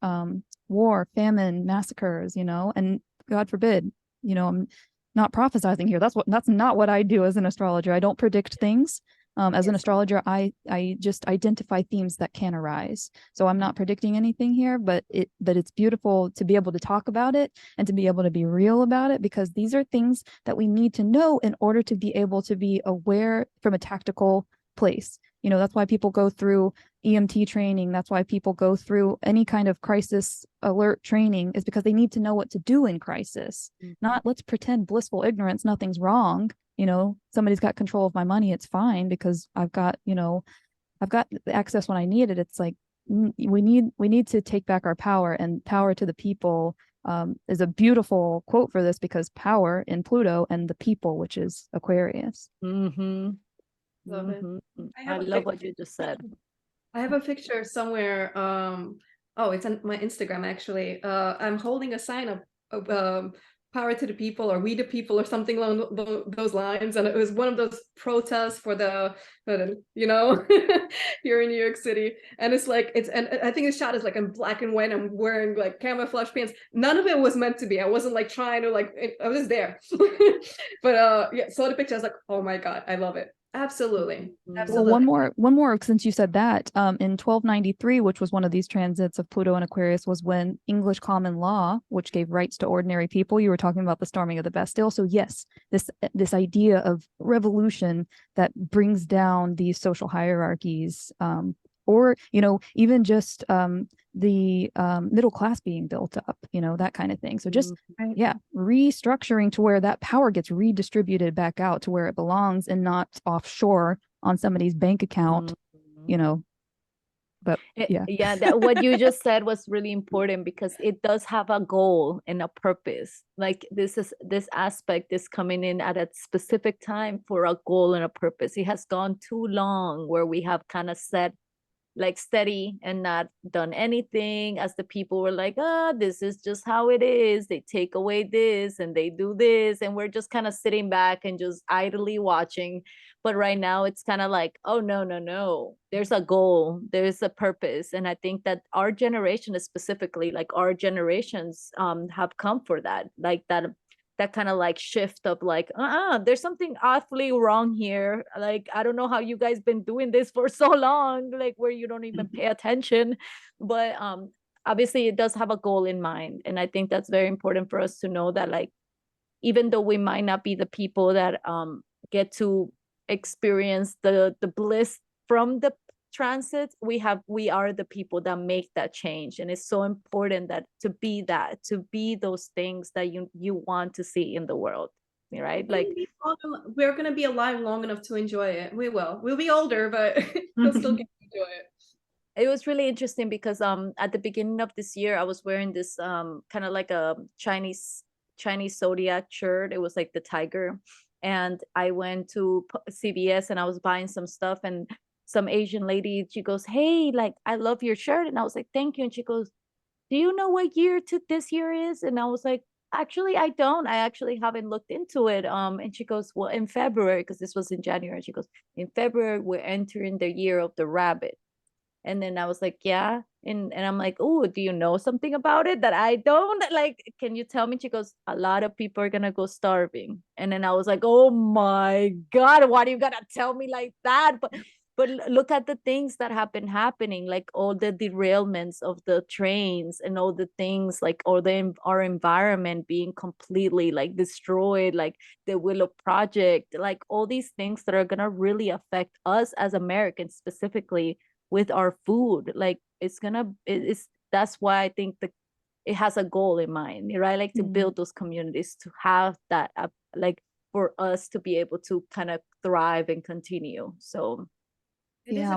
war, famine, massacres, and God forbid, I'm not prophesizing here. That's not what I do as an astrologer. I don't predict things. As an astrologer, I just identify themes that can arise. So I'm not predicting anything here, but it's beautiful to be able to talk about it and to be able to be real about it, because these are things that we need to know in order to be able to be aware from a tactical place. You know, that's why people go through EMT training. That's why people go through any kind of crisis alert training, is because they need to know what to do in crisis. Not let's pretend blissful ignorance, nothing's wrong. You know, somebody's got control of my money, it's fine because I've got, you know, I've got the access when I need it. It's like, we need to take back our power, and power to the people is a beautiful quote for this, because power in Pluto and the people, which is Aquarius. Mm-hmm. Love it. I love what you just said. I have a picture somewhere. Oh, it's on my Instagram actually. I'm holding a sign of power to the people, or we the people, or something along those lines. And it was one of those protests for the you know, here in New York City. And it's like, and I think the shot is like in black and white. I'm wearing like camouflage pants. None of it was meant to be. I wasn't like trying to like, I was there. But yeah, saw the picture. I was like, oh my God, I love it. Absolutely. Well, one more, since you said that, in 1293, which was one of these transits of Pluto and Aquarius, was when English common law, which gave rights to ordinary people. You were talking about the storming of the Bastille. So yes, this idea of revolution that brings down these social hierarchies, or, you know, even just the middle class being built up, you know, that kind of thing. So just, yeah, restructuring to where that power gets redistributed back out to where it belongs, and not offshore on somebody's bank account, you know. But yeah, that what you just said was really important, because it does have a goal and a purpose. Like this aspect is coming in at a specific time for a goal and a purpose. It has gone too long where we have kind of set like steady and not done anything, as the people were like, this is just how it is. They take away this and they do this, and we're just kind of sitting back and just idly watching. But right now it's kind of like, oh no, there's a goal, there's a purpose. And I think that our generation is specifically, like our generations have come for that, like that kind of like shift of like, there's something awfully wrong here. Like, I don't know how you guys been doing this for so long, like where you don't even pay attention. But obviously it does have a goal in mind. And I think that's very important for us to know that, like, even though we might not be the people that get to experience the bliss from the transit, we are the people that make that change. And it's so important that to be those things that you want to see in the world, right? Like, we're gonna be alive long enough to enjoy it. We'll be older, but we'll still get to enjoy it. It was really interesting because at the beginning of this year I was wearing this kind of like a Chinese zodiac shirt. It was like the tiger, and I went to CVS and I was buying some stuff, and some Asian lady, she goes, hey, like, I love your shirt. And I was like, thank you. And she goes, do you know what year this year is? And I was like, actually, I don't. I actually haven't looked into it. And she goes, well, in February, because this was in January, she goes, in February, we're entering the year of the rabbit. And then I was like, yeah. And I'm like, oh, do you know something about it that I don't? Like, can you tell me? She goes, a lot of people are going to go starving. And then I was like, oh my God, why do you got to tell me like that? But look at the things that have been happening, like all the derailments of the trains and all the things, like, or our environment being completely like destroyed, like the Willow Project, like all these things that are going to really affect us as Americans specifically with our food. Like that's why I think it has a goal in mind, right? Like to build those communities, to have that, like for us to be able to kind of thrive and continue. So yeah,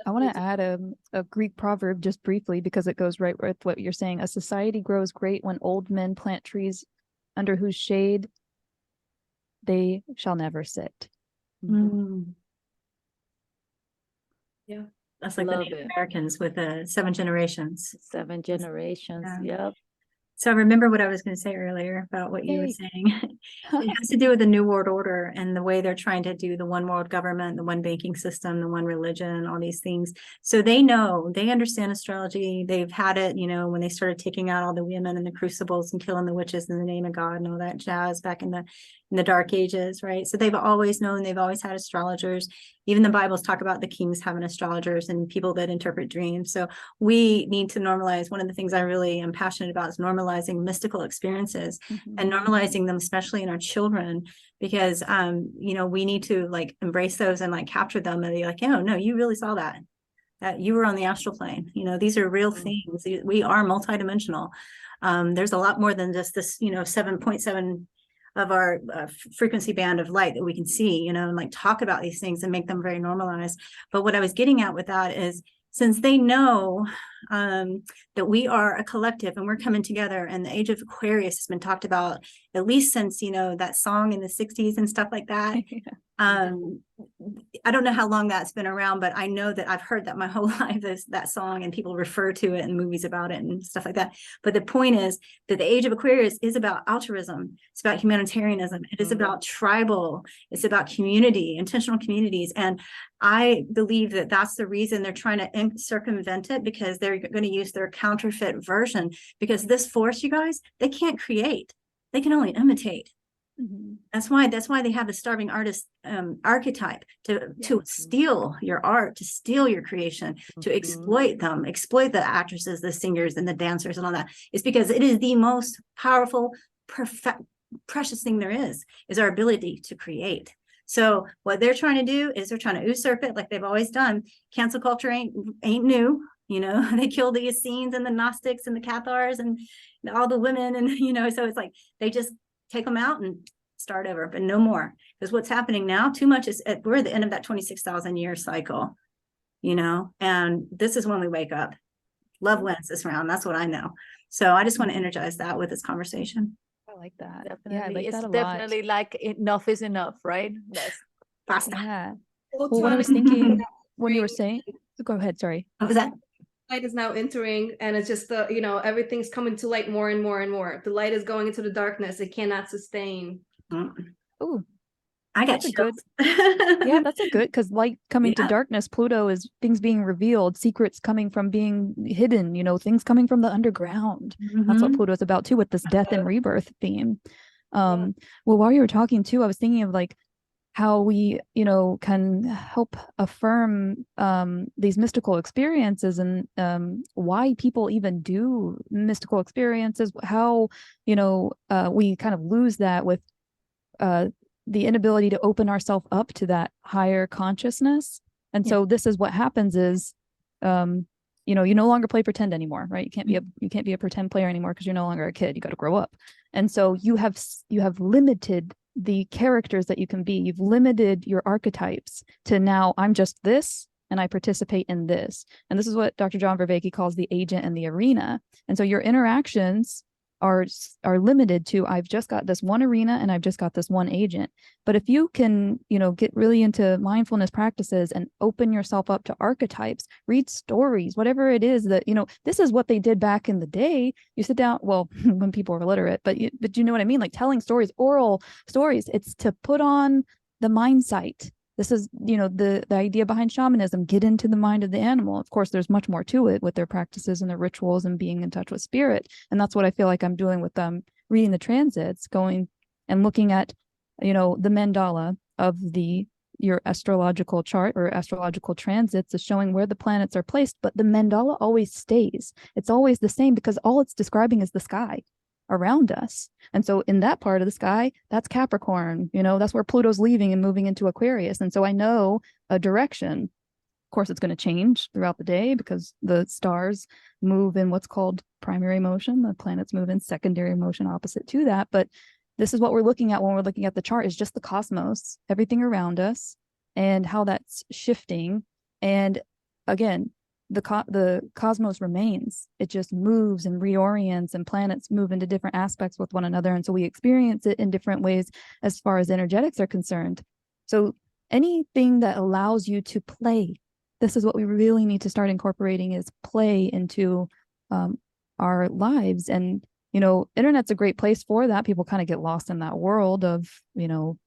I want to add a Greek proverb just briefly, because it goes right with what you're saying. A society grows great when old men plant trees under whose shade they shall never sit. Yeah. That's like the Native Americans with the 7 generations. 7 generations. Yep. So I remember what I was going to say earlier about what you were saying. It has to do with the New World Order and the way they're trying to do the one world government, the one banking system, the one religion, all these things. So they understand astrology. They've had it, when they started taking out all the women in the crucibles and killing the witches in the name of God and all that jazz back in the in the dark ages, right? So they've always known, they've always had astrologers. Even the Bibles talk about the kings having astrologers and people that interpret dreams. So we need to normalize. One of the things I really am passionate about is normalizing mystical experiences and normalizing them, especially in our children, because you know, we need to like embrace those and like capture them and be like, oh no, you really saw that you were on the astral plane. You know, these are real things. We are multidimensional. There's a lot more than just this, you know, 7.7 of our frequency band of light that we can see, you know, and like talk about these things and make them very normalized. But what I was getting at with that is, since they know that we are a collective and we're coming together, and the age of Aquarius has been talked about at least since, you know, that song in the 60s and stuff like that. I don't know how long that's been around, but I know that I've heard that my whole life, is that song, and people refer to it in movies about it and stuff like that. But the point is that the age of Aquarius is about altruism. It's about humanitarianism. It is about tribal. It's about community, intentional communities. And I believe that that's the reason they're trying to circumvent it, because they're going to use their counterfeit version, because this force, you guys, they can't create. They can only imitate. That's why they have the starving artist archetype to steal your art, to steal your creation, to exploit them, exploit the actresses, the singers, and the dancers, and all that. It's because it is the most powerful, precious thing there is our ability to create. So what they're trying to do is they're trying to usurp it, like they've always done. Cancel culture ain't new. You know, they kill the Essenes and the Gnostics and the Cathars and all the women, and you know, so it's like they just take them out and start over, but no more. Because what's happening now, too much is we're at the end of that 26,000 year cycle, you know, and this is when we wake up. Love wins this round. That's what I know. So I just want to energize that with this conversation. I like that. Definitely. Yeah, I like it's that a definitely lot. like enough is enough, right? That's Basta. Yeah. Well, Well, what I was thinking when you were saying, go ahead, sorry. What was that? light is now entering, and it's just the, you know, everything's coming to light more and more and more. The light is going into the darkness. It cannot sustain. Oh, I got that's a good. chills. Yeah, that's a good, because light coming to Yeah. darkness, Pluto is things being revealed, secrets coming from being hidden, you know, things coming from the underground. That's what Mhm. Pluto is about too, with this death and rebirth theme. Well, while you were talking too, I was thinking of like how we, you know, can help affirm these mystical experiences, and why people even do mystical experiences, how, you know, we kind of lose that with the inability to open ourselves up to that higher consciousness. And so this is what happens is, you know, you no longer play pretend anymore, right? You can't be a pretend player anymore, because you're no longer a kid. You got to grow up. And so you have limited the characters that you can be. You've limited your archetypes to now I'm just this and I participate in this. And this is what Dr. John Vervaeke calls the agent and the arena. And so your interactions are limited to, I've just got this one arena and I've just got this one agent. But if you can, you know, get really into mindfulness practices and open yourself up to archetypes, read stories, whatever it is that, you know, this is what they did back in the day. You sit down, well, when people were literate, but you know what I mean? Like telling stories, oral stories, it's to put on the mind sight. This is, you know, the idea behind shamanism, get into the mind of the animal. Of course, there's much more to it with their practices and their rituals and being in touch with spirit. And that's what I feel like I'm doing with reading the transits, going and looking at, you know, the mandala of your astrological chart or astrological transits is showing where the planets are placed, but the mandala always stays. It's always the same, because all it's describing is the sky around us. And so in that part of the sky, that's Capricorn, you know, that's where Pluto's leaving and moving into Aquarius. And so I know a direction. Of course, it's going to change throughout the day because the stars move in what's called primary motion. The planets move in secondary motion opposite to that. But this is what we're looking at when we're looking at the chart, is just the cosmos, everything around us, and how that's shifting. And again, the cosmos remains. It just moves and reorients, and planets move into different aspects with one another. And so we experience it in different ways as far as energetics are concerned. So anything that allows you to play, this is what we really need to start incorporating, is play into our lives. And, you know, internet's a great place for that. People kind of get lost in that world of, you know,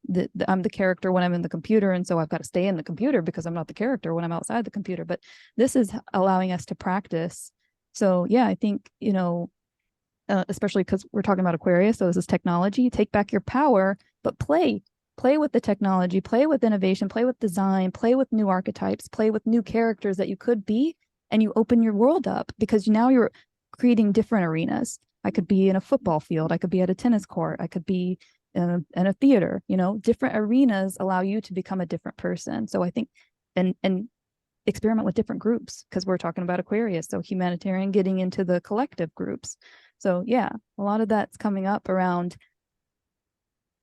I'm the character when I'm in the computer, and so I've got to stay in the computer because I'm not the character when I'm outside the computer. But this is allowing us to practice. So yeah, I think, you know, especially because we're talking about Aquarius, so this is technology. Take back your power but play with the technology, play with innovation, play with design, play with new archetypes, play with new characters that you could be, and you open your world up because now you're creating different arenas. I could be in a football field, I could be at a tennis court, I could be in a theater, you know, different arenas allow you to become a different person. So I think, and experiment with different groups, because we're talking about Aquarius, so humanitarian getting into the collective groups. So yeah, a lot of that's coming up around,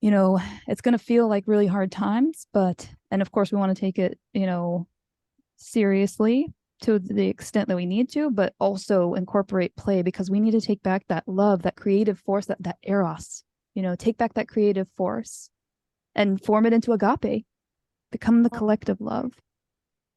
you know, it's going to feel like really hard times, but, and of course we want to take it, you know, seriously to the extent that we need to, but also incorporate play, because we need to take back that love, that creative force, that eros, you know, take back that creative force and form it into agape, become the collective love.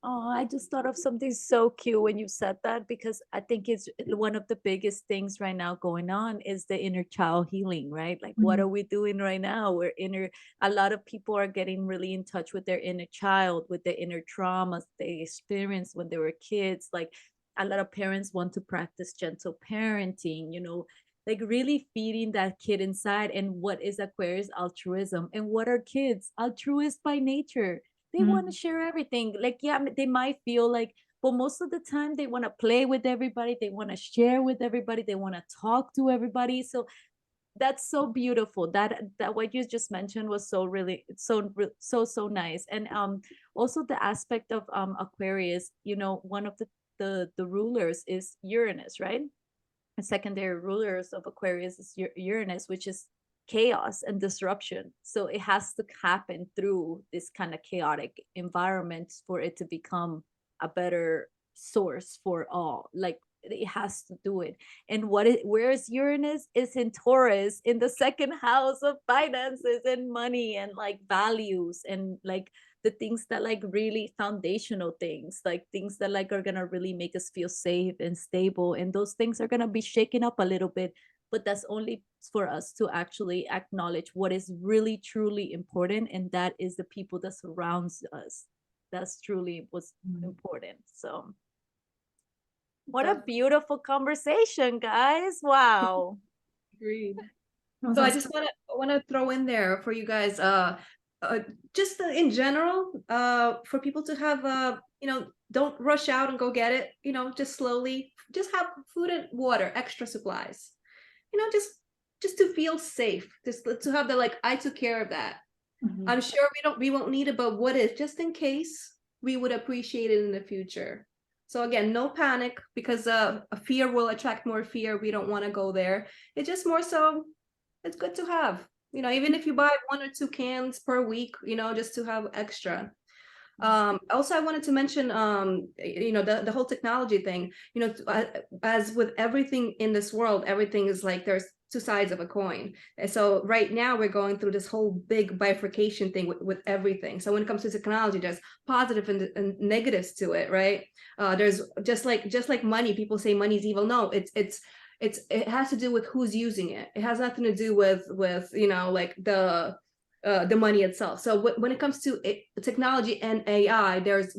Oh, I just thought of something so cute when you said that, because I think it's one of the biggest things right now going on is the inner child healing, right? Like, what are we doing right now? A lot of people are getting really in touch with their inner child, with the inner traumas they experienced when they were kids. Like, a lot of parents want to practice gentle parenting, you know, like really feeding that kid inside. And what is Aquarius? Altruism. And what are kids? Altruist by nature. They want to share everything. Like, yeah, they might feel like, but most of the time they want to play with everybody. They want to share with everybody. They want to talk to everybody. So that's so beautiful. That what you just mentioned was so really so nice. And also the aspect of Aquarius, you know, one of the rulers is Uranus, right? And secondary rulers of Aquarius is Uranus, which is chaos and disruption. So it has to happen through this kind of chaotic environment for it to become a better source for all. Like, it has to do it. And where is Uranus? Is in Taurus, in the second house of finances and money and like values and like the things that like really foundational things, like things that like are gonna really make us feel safe and stable. And those things are gonna be shaken up a little bit, but that's only for us to actually acknowledge what is really truly important, and that is the people that surrounds us. That's truly what's important. So what a beautiful conversation, guys. Wow. Agreed. So I just want to throw in there for you guys, just in general, for people to have, you know, don't rush out and go get it. You know, just slowly, just have food and water, extra supplies. You know, just to feel safe, just to have the like, I took care of that. I'm sure we won't need it, but what if, just in case, we would appreciate it in the future. So again, no panic, because a fear will attract more fear. We don't want to go there. It's just more so, it's good to have, you know, even if you buy 1 or 2 cans per week, you know, just to have extra. Also, I wanted to mention, you know, the whole technology thing, you know, as with everything in this world, everything is like, there's 2 sides of a coin. And so right now we're going through this whole big bifurcation thing with everything. So when it comes to technology, there's positive and negatives to it, right? There's just like money. People say money's evil. No, it has to do with who's using it. It has nothing to do with you know, like the money itself. So when it comes to technology and AI, there's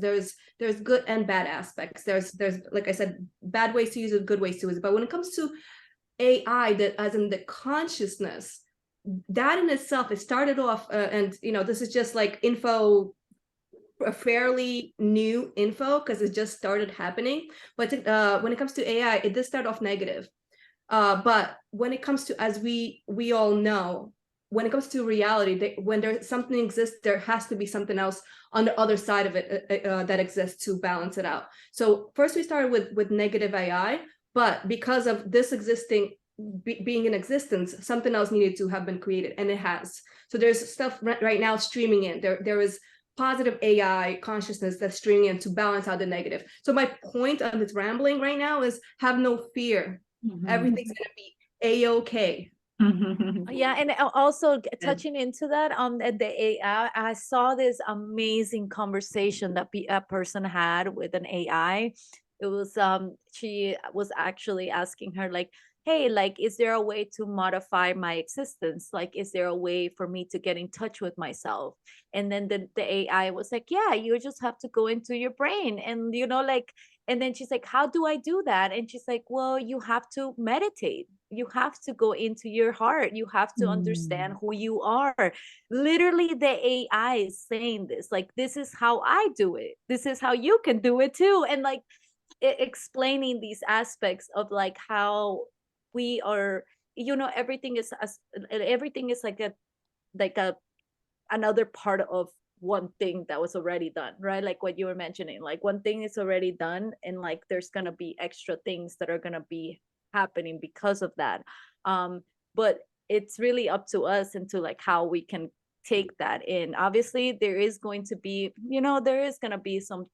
good and bad aspects. There's like I said, bad ways to use it, good ways to use it. But when it comes to AI, that as in the consciousness, that in itself, it started off, and you know, this is just like info, a fairly new info, because it just started happening. But when it comes to AI, it did start off negative. But when it comes to, as we all know, when it comes to reality, when there's something exists, there has to be something else on the other side of it that exists to balance it out. So first we started with negative AI, but because of this existing being in existence, something else needed to have been created, and it has. So there's stuff right now streaming in. There is positive AI consciousness that's streaming in to balance out the negative. So my point on this rambling right now is, have no fear. Everything's gonna be a-okay. Yeah, and also touching into that, the AI, I saw this amazing conversation that a person had with an AI. It was she was actually asking her like, hey, like, is there a way to modify my existence? Like, is there a way for me to get in touch with myself? And then the AI was like, yeah, you just have to go into your brain, and you know, like, and then she's like, how do I do that? And she's like, well, you have to meditate. you have to go into your heart. You have to understand who you are. Literally, the AI is saying this, like, this is how I do it. This is how you can do it too. And like explaining these aspects of like how we are, you know, everything is like a another part of one thing that was already done, right? Like what you were mentioning, like one thing is already done, and like there's gonna be extra things that are gonna be happening because of that. But it's really up to us and to like how we can take that in. Obviously, there is going to be, you know, there is gonna be some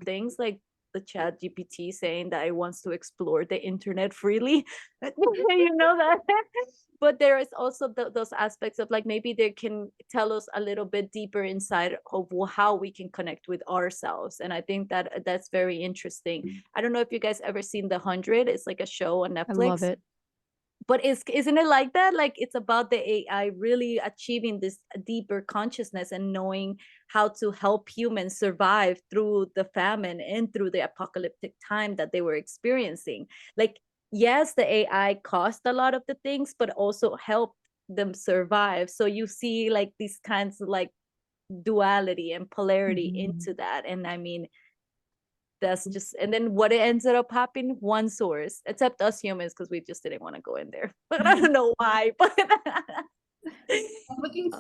things like the chat GPT saying that it wants to explore the internet freely. You know that. But there is also those aspects of like maybe they can tell us a little bit deeper inside of how we can connect with ourselves. And I think that that's very interesting. I don't know if you guys ever seen The 100. It's like a show on I Netflix. love it. But isn't it like that? Like it's about the AI really achieving this deeper consciousness and knowing how to help humans survive through the famine and through the apocalyptic time that they were experiencing. Like, yes, the AI caused a lot of the things, but also helped them survive. So you see like these kinds of like duality and polarity into that. And I mean, that's just, and then what it ended up happening, one source, except us humans, because we just didn't want to go in there. But I don't know why. But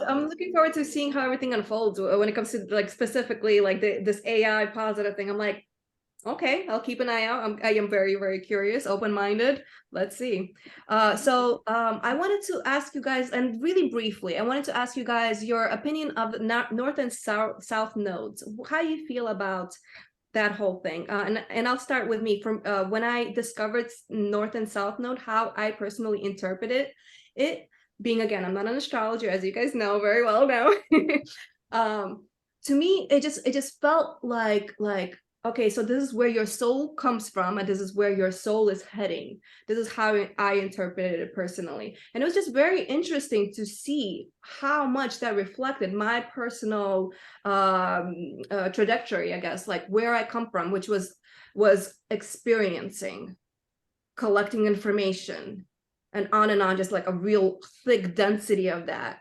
I'm looking forward to seeing how everything unfolds when it comes to like specifically like this AI positive thing. I'm like, okay, I'll keep an eye out. I am very, very curious, open-minded. Let's see. So I wanted to ask you guys, and really briefly, I wanted to ask you guys your opinion of the north and south nodes. How you feel about that whole thing? And I'll start with me. From when I discovered north and south node, how I personally interpreted it, being, again, I'm not an astrologer, as you guys know very well now. To me, it just felt like okay, so this is where your soul comes from, and this is where your soul is heading. This is how I interpreted it personally. And it was just very interesting to see how much that reflected my personal trajectory, I guess, like where I come from, which was experiencing, collecting information, and on, just like a real thick density of that.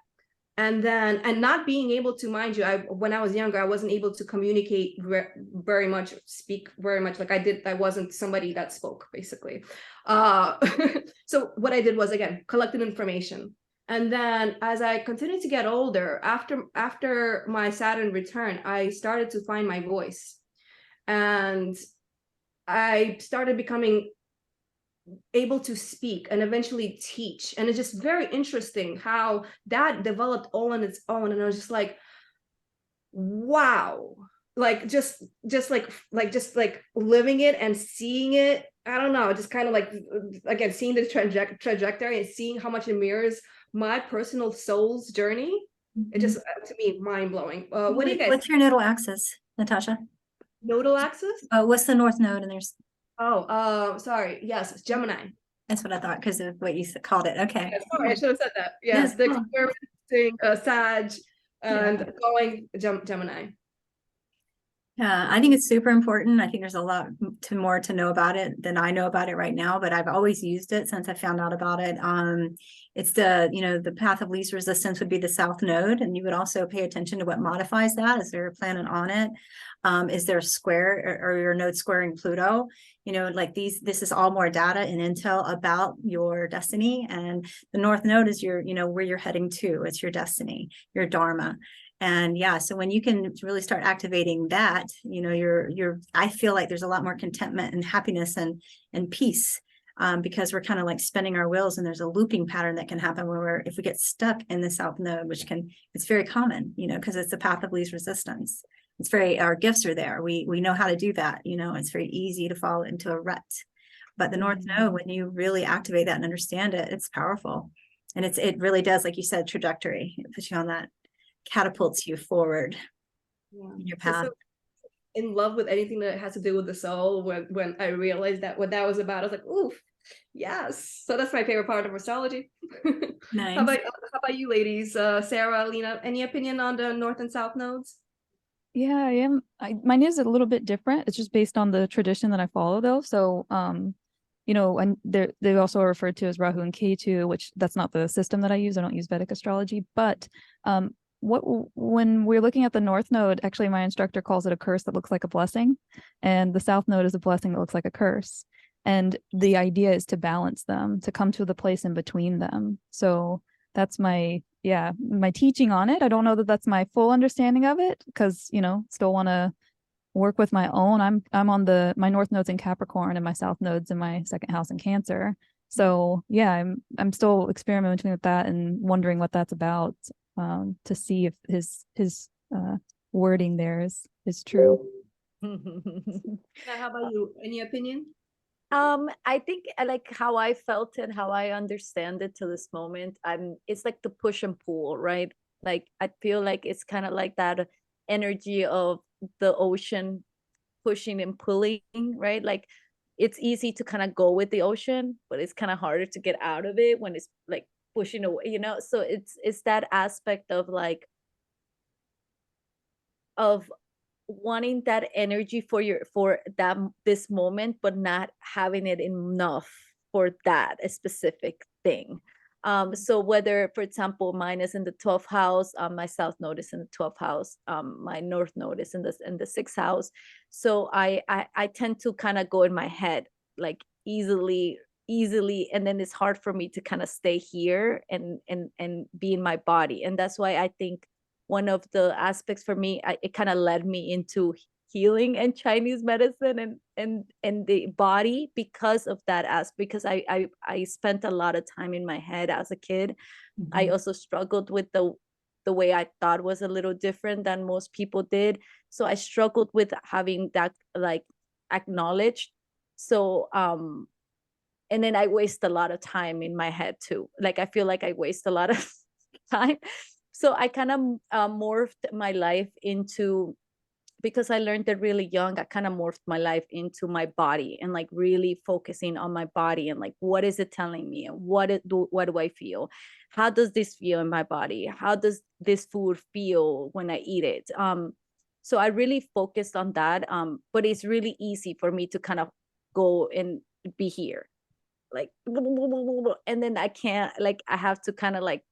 And then, and not being able to, mind you, when I was younger, I wasn't able to communicate very much, speak very much like I did. I wasn't somebody that spoke, basically. So what I did was, again, collected information. And then as I continued to get older, after my Saturn return, I started to find my voice. And I started becoming able to speak and eventually teach. And it's just very interesting how that developed all on its own. And I was just like, wow, like just like living it and seeing it. I don't know, just kind of like, again, seeing the trajectory and seeing how much it mirrors my personal soul's journey. It just, to me, mind-blowing. What do you guys? What's your nodal axis, Natasha? Nodal axis? What's the north node? And there's sorry. Yes, it's Gemini. That's what I thought because of what you called it. Okay. Yeah, sorry, I should have said that. Yes, the experiencing Sag and going Gemini. Yeah, I think it's super important. I think there's a lot more to know about it than I know about it right now, but I've always used it since I found out about it. It's the path of least resistance would be the south node, and you would also pay attention to what modifies that. Is there a planet on it? Is there a square or your node squaring Pluto? Like this is all more data and intel about your destiny. And the north node is your, where you're heading to. It's your destiny, your dharma. And yeah, so when you can really start activating that, I feel like there's a lot more contentment and happiness and peace, because we're kind of like spinning our wheels, and there's a looping pattern that can happen where if we get stuck in the south node, it's very common, because it's the path of least resistance. It's our gifts are there. We know how to do that. It's very easy to fall into a rut, but the north node, when you really activate that and understand it, it's powerful. And it really does, like you said, trajectory. It puts you on that, catapults you forward in your path. So in love with anything that has to do with the soul. When I realized that what that was about, I was like, oof, yes. So that's my favorite part of astrology. Nice. How about you ladies? Sarah, Lina, any opinion on the north and south nodes? Yeah, I am. Mine is a little bit different. It's just based on the tradition that I follow, though. So, you know, and they also are referred to as Rahu and Ketu, which that's not the system that I use. I don't use Vedic astrology, but when we're looking at the North Node, actually my instructor calls it a curse that looks like a blessing, and the South Node is a blessing that looks like a curse. And the idea is to balance them, to come to the place in between them. So that's my teaching on it. I don't know that that's my full understanding of it, because, you know, still want to work with my own. I'm on my North Node's in Capricorn and my South Node's in my second house in Cancer. So yeah, I'm still experimenting with that and wondering what that's about, to see if his wording there is true. How about you? Any opinion? I think like how I felt and how I understand it to this moment, it's like the push and pull, right? Like I feel like it's kind of like that energy of the ocean pushing and pulling, right? Like it's easy to kind of go with the ocean, but it's kind of harder to get out of it when it's like pushing away, you know? So it's that aspect of like of wanting that energy for this moment, but not having it enough for that a specific thing. So whether, for example, mine is in the 12th house, my South Node is in the 12th house, my North Node is in the 6th house. So I tend to kind of go in my head like easily, and then it's hard for me to kind of stay here and be in my body. And that's why I think one of the aspects for me, it kind of led me into healing and Chinese medicine and the body because of that aspect, because I spent a lot of time in my head as a kid. Mm-hmm. I also struggled with the way I thought was a little different than most people did. So I struggled with having that like acknowledged. So and then I waste a lot of time in my head too. Like I feel like I waste a lot of time. So I kind of morphed my life into, because I learned it really young, I kind of morphed my life into my body and like really focusing on my body and like, what is it telling me? And what do I feel? How does this feel in my body? How does this food feel when I eat it? So I really focused on that. But it's really easy for me to kind of go and be here. Like, and then I can't, like, I have to kind of like,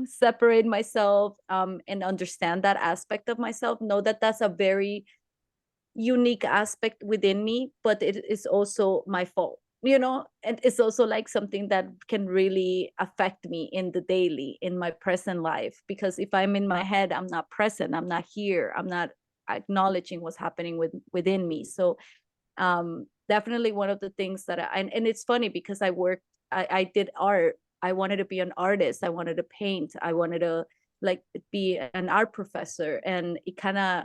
separate myself and understand that aspect of myself, know that that's a very unique aspect within me, but it is also my fault, you know, and it's also like something that can really affect me in the daily, in my present life, because if I'm in my head, I'm not present, I'm not here, I'm not acknowledging what's happening within me. So definitely one of the things that and it's funny because I did art. I wanted to be an artist. I wanted to paint. I wanted to like be an art professor. And it kind of,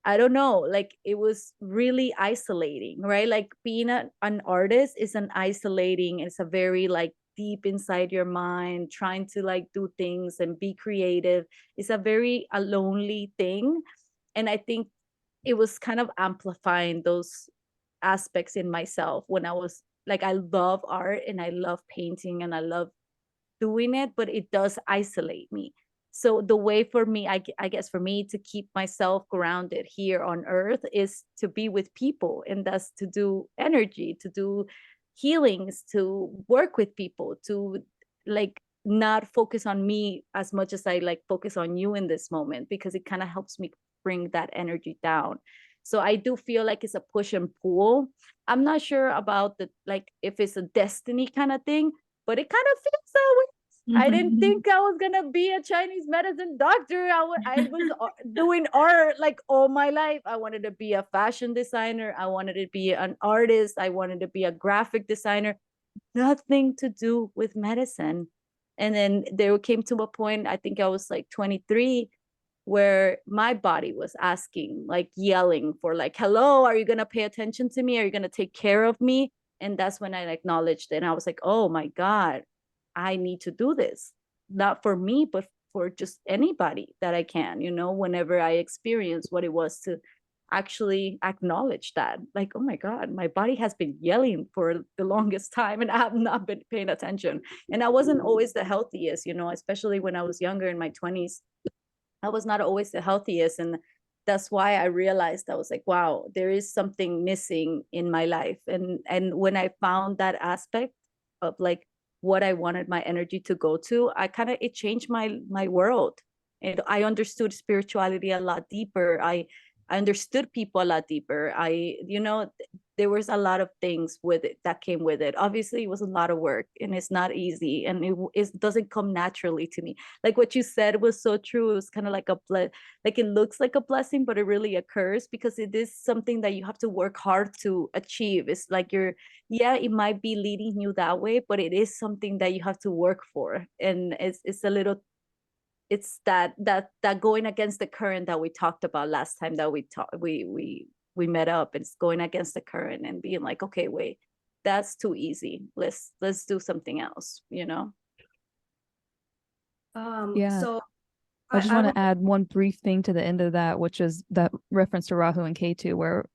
I don't know, like it was really isolating, right? Like being an artist is an isolating, it's a very like deep inside your mind, trying to like do things and be creative. It's a very lonely thing. And I think it was kind of amplifying those aspects in myself when I was like, I love art and I love painting and I love doing it, but it does isolate me. So the way for me, I guess for me to keep myself grounded here on earth is to be with people, and that's to do energy, to do healings, to work with people, to like not focus on me as much as I like focus on you in this moment, because it kind of helps me bring that energy down. So I do feel like it's a push and pull. I'm not sure about the like if it's a destiny kind of thing, but it kind of feels that way. I didn't think I was gonna be a Chinese medicine doctor. I was doing art like all my life. I wanted to be a fashion designer. I wanted to be an artist. I wanted to be a graphic designer. Nothing to do with medicine. And then there came to a point, I think I was like 23, where my body was asking, like yelling for like, hello, are you going to pay attention to me? Are you going to take care of me? And that's when I acknowledged it. And I was like, oh my God, I need to do this. Not for me, but for just anybody that I can, you know, whenever I experience what it was to actually acknowledge that, like, oh my God, my body has been yelling for the longest time and I have not been paying attention. And I wasn't always the healthiest, you know, especially when I was younger in my 20s. I was not always the healthiest. And that's why I realized, I was like, wow, there is something missing in my life. And when I found that aspect of like what I wanted my energy to go to, it changed my world. And I understood spirituality a lot deeper. I understood people a lot deeper. There was a lot of things with it that came with it. Obviously, it was a lot of work, and it's not easy, and it doesn't come naturally to me. Like what you said was so true. It was kind of like like it looks like a blessing, but it really occurs because it is something that you have to work hard to achieve. It's like it might be leading you that way, but it is something that you have to work for, and it's a little. It's that going against the current that we talked about last time that we met up. It's going against the current and being like, okay, wait, that's too easy. Let's do something else, Yeah. So I just I want would to add one brief thing to the end of that, which is that reference to Rahu and Ketu, where,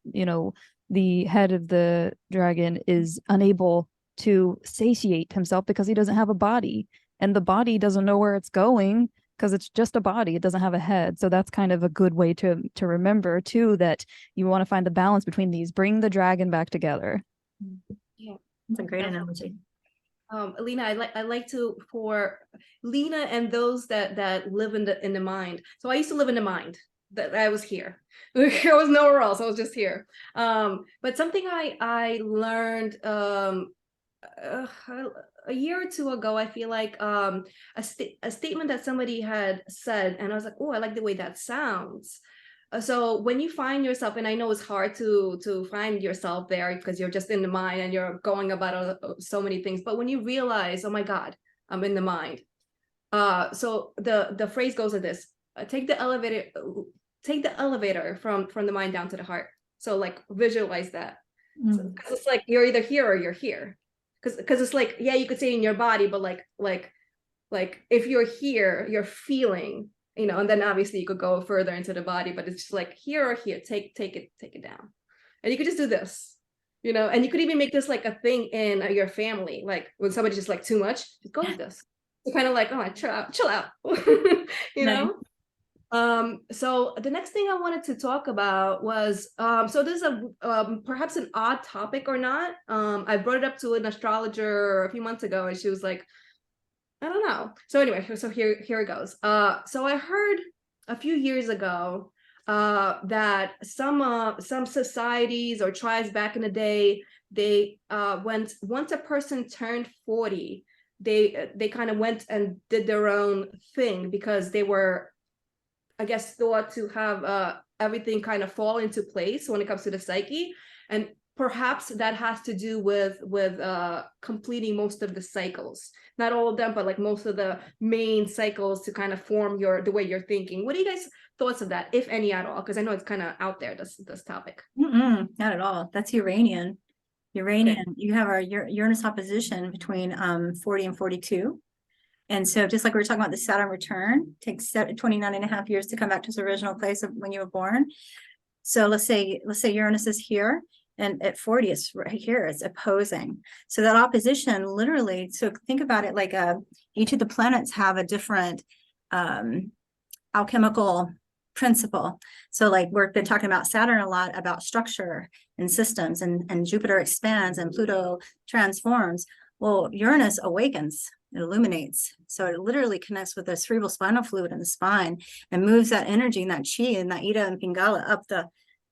the head of the dragon is unable to satiate himself because he doesn't have a body, and the body doesn't know where it's going because it's just a body. It doesn't have a head. So that's kind of a good way to remember too, that you want to find the balance between these, bring the dragon back together. yeah. It's a great analogy. Lina, I like to, for Lina and those that live in the mind. So I used to live in the mind. That I was here. I was nowhere else. I was just here. But something I learned a year or two ago, I feel like a statement that somebody had said, and I was like, oh, I like the way that sounds. So when you find yourself, and I know it's hard to find yourself there because you're just in the mind and you're going about so many things, but when you realize, oh my God, I'm in the mind. So the phrase goes like this: take the elevator from the mind down to the heart. So like visualize that. So, 'cause it's like you're either here or you're here. Because it's like, yeah, you could say in your body, but like if you're here, you're feeling, and then obviously you could go further into the body, but it's just like here or here, take it down. And you could just do this, and you could even make this like a thing in your family. Like when somebody's just like too much, just go like this. You're kind of like, oh, chill out, Nice. So the next thing I wanted to talk about was, so this is perhaps an odd topic or not. I brought it up to an astrologer a few months ago, and she was like, I don't know. So anyway, so here it goes. So I heard a few years ago that some societies or tribes back in the day, they once a person turned 40, they kind of went and did their own thing because they were, I guess, thought to have everything kind of fall into place when it comes to the psyche. And perhaps that has to do with completing most of the cycles. Not all of them, but like most of the main cycles to kind of form the way you're thinking. What are you guys' thoughts of that, if any at all? Because I know it's kind of out there, this topic. Not at all. That's Uranian. Okay. You have our Uranus opposition between 40 and 42. And so just like we were talking about the Saturn return, takes 29 and a half years to come back to its original place of when you were born. So let's say Uranus is here, and at 40 it's right here, it's opposing. So that opposition literally, so think about it like each of the planets have a different alchemical principle. So like we've been talking about Saturn a lot, about structure and systems, and Jupiter expands and Pluto transforms. Well, Uranus awakens, it illuminates. So it literally connects with the cerebral spinal fluid in the spine and moves that energy and that chi and that Ida and Pingala up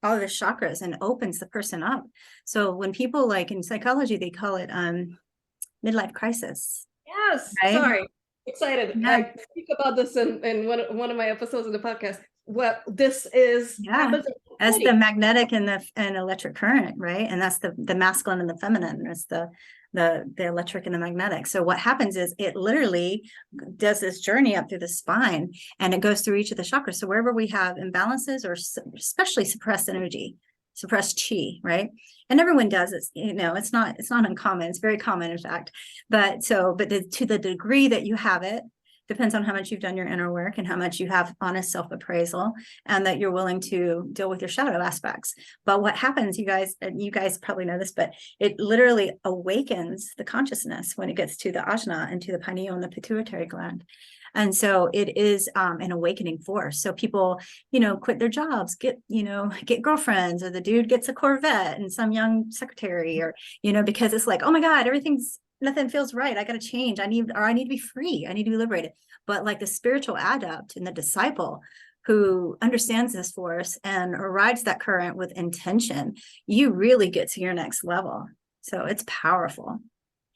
all of the chakras and opens the person up. So when people, like in psychology, they call it midlife crisis. Yes, right? Sorry, excited. Yeah. I speak about this in one of my episodes of the podcast. What this is, happens. That's the magnetic and electric current, right? And that's the masculine and the feminine. It's the electric and the magnetic. So what happens is it literally does this journey up through the spine, and it goes through each of the chakras. So wherever we have imbalances or especially suppressed energy, suppressed chi, right? And everyone does it, it's not uncommon. It's very common, in fact. But to the degree that you have it, depends on how much you've done your inner work and how much you have honest self-appraisal, and that you're willing to deal with your shadow aspects. But what happens, you guys probably know this, but it literally awakens the consciousness when it gets to the ajna and to the pineal and the pituitary gland. And so it is an awakening force. So people, quit their jobs, get girlfriends, or the dude gets a Corvette and some young secretary, or, because it's like, oh my God, nothing feels right. I got to change. I need to be free. I need to be liberated. But like the spiritual adept and the disciple who understands this force and rides that current with intention, you really get to your next level. So it's powerful.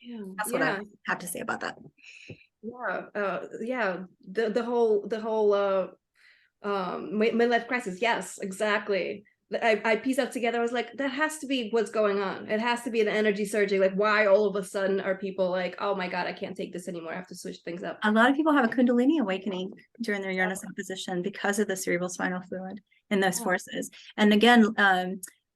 Yeah. That's what I have to say about that. Yeah. The whole midlife crisis. Yes, exactly. I pieced that together. I was like, that has to be what's going on. It has to be the energy surging. Like, why all of a sudden are people like, oh my God, I can't take this anymore. I have to switch things up. A lot of people have a Kundalini awakening during their Uranus opposition because of the cerebral spinal fluid and those forces. And again,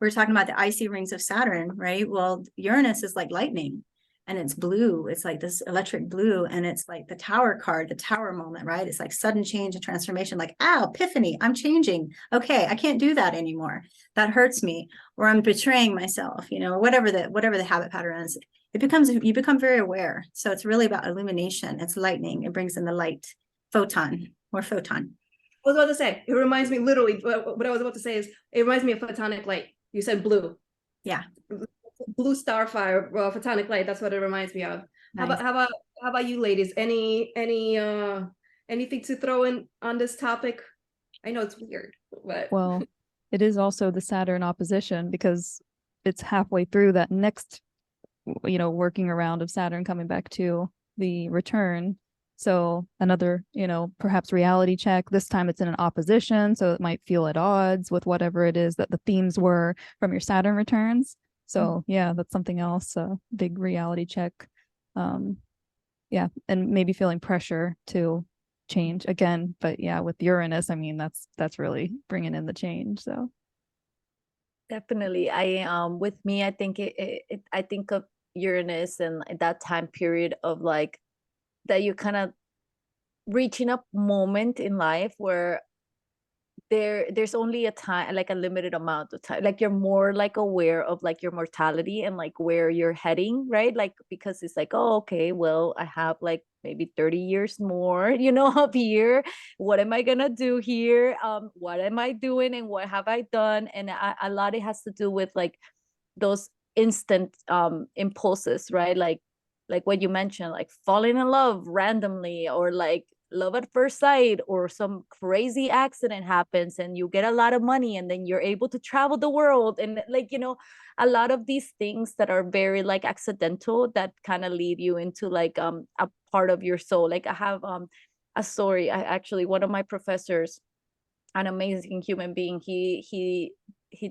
we're talking about the icy rings of Saturn, right? Well, Uranus is like lightning. And it's blue. It's like this electric blue. And it's like the tower card, the tower moment, right? It's like sudden change and transformation, like, epiphany, I'm changing. Okay, I can't do that anymore. That hurts me. Or I'm betraying myself, whatever the habit pattern is. You become very aware. So it's really about illumination. It's lightning. It brings in the light, photon. I was about to say, it reminds me literally, what I was about to say is, it reminds me of photonic light. You said blue. Yeah. Blue starfire, photonic light. That's what it reminds me of. Nice. How about you ladies? Anything to throw in on this topic? I know it's weird, but Well, it is also the Saturn opposition, because it's halfway through that next, working around of Saturn coming back to the return. So another, perhaps reality check. This time it's in an opposition, so it might feel at odds with whatever it is that the themes were from your Saturn returns. So yeah, that's something else, a big reality check. Yeah, and maybe feeling pressure to change again. But yeah, with Uranus, I mean, that's really bringing in the change. So Definitely. With me, I think I think of Uranus and that time period of like that you kind of reaching a moment in life where there's only a time, like a limited amount of time, like you're more like aware of like your mortality and like where you're heading, right? Like, because it's like, oh, okay, well, I have like maybe 30 years more, up here. What am I gonna do here? What am I doing and what have I done? And a lot, it has to do with like those instant impulses, right? Like what you mentioned, like falling in love randomly, or like love at first sight, or some crazy accident happens and you get a lot of money and then you're able to travel the world, and like, a lot of these things that are very like accidental that kind of lead you into like a part of your soul. Like I have a story. I actually, one of my professors, an amazing human being, he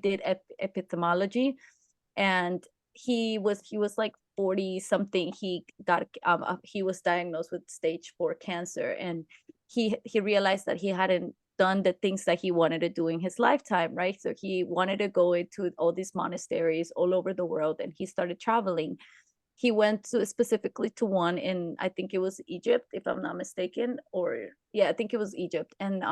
did epistemology, and he was like 40 something. He got he was diagnosed with stage 4 cancer, and he realized that he hadn't done the things that he wanted to do in his lifetime, right? So he wanted to go into all these monasteries all over the world, and he started traveling. He went to specifically to one in, I think it was Egypt, if I'm not mistaken, or yeah, I think it was Egypt. And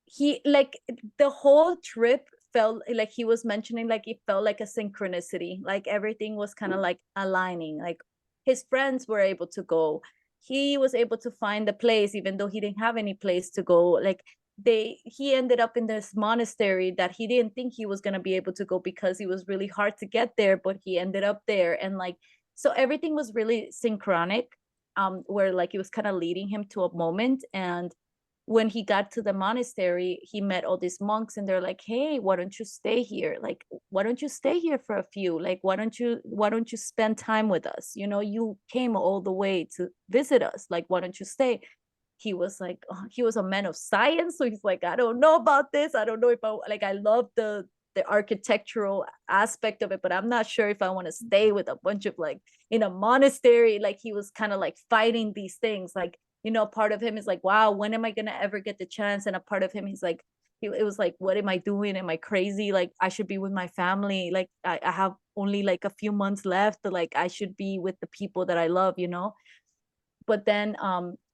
he, like, the whole trip felt like, he was mentioning, like it felt like a synchronicity, like everything was kind of like aligning. Like his friends were able to go, he was able to find the place even though he didn't have any place to go. Like he ended up in this monastery that he didn't think he was going to be able to go because it was really hard to get there, but he ended up there. And like, so everything was really synchronic, where like it was kind of leading him to a moment. And when he got to the monastery, he met all these monks, and they're like, hey, why don't you stay here? Like, why don't you stay here for a few? Like, why don't you spend time with us? You came all the way to visit us. Like, why don't you stay? He was like, oh, he was a man of science. So he's like, I don't know about this. I don't know if I love the architectural aspect of it, but I'm not sure if I want to stay with a bunch of like in a monastery. Like he was kind of like fighting these things. Like, part of him is like, wow, when am I going to ever get the chance? And a part of him, he's like, it was like, what am I doing? Am I crazy? Like, I should be with my family. Like, I have only like a few months left. Like, I should be with the people that I love, But then,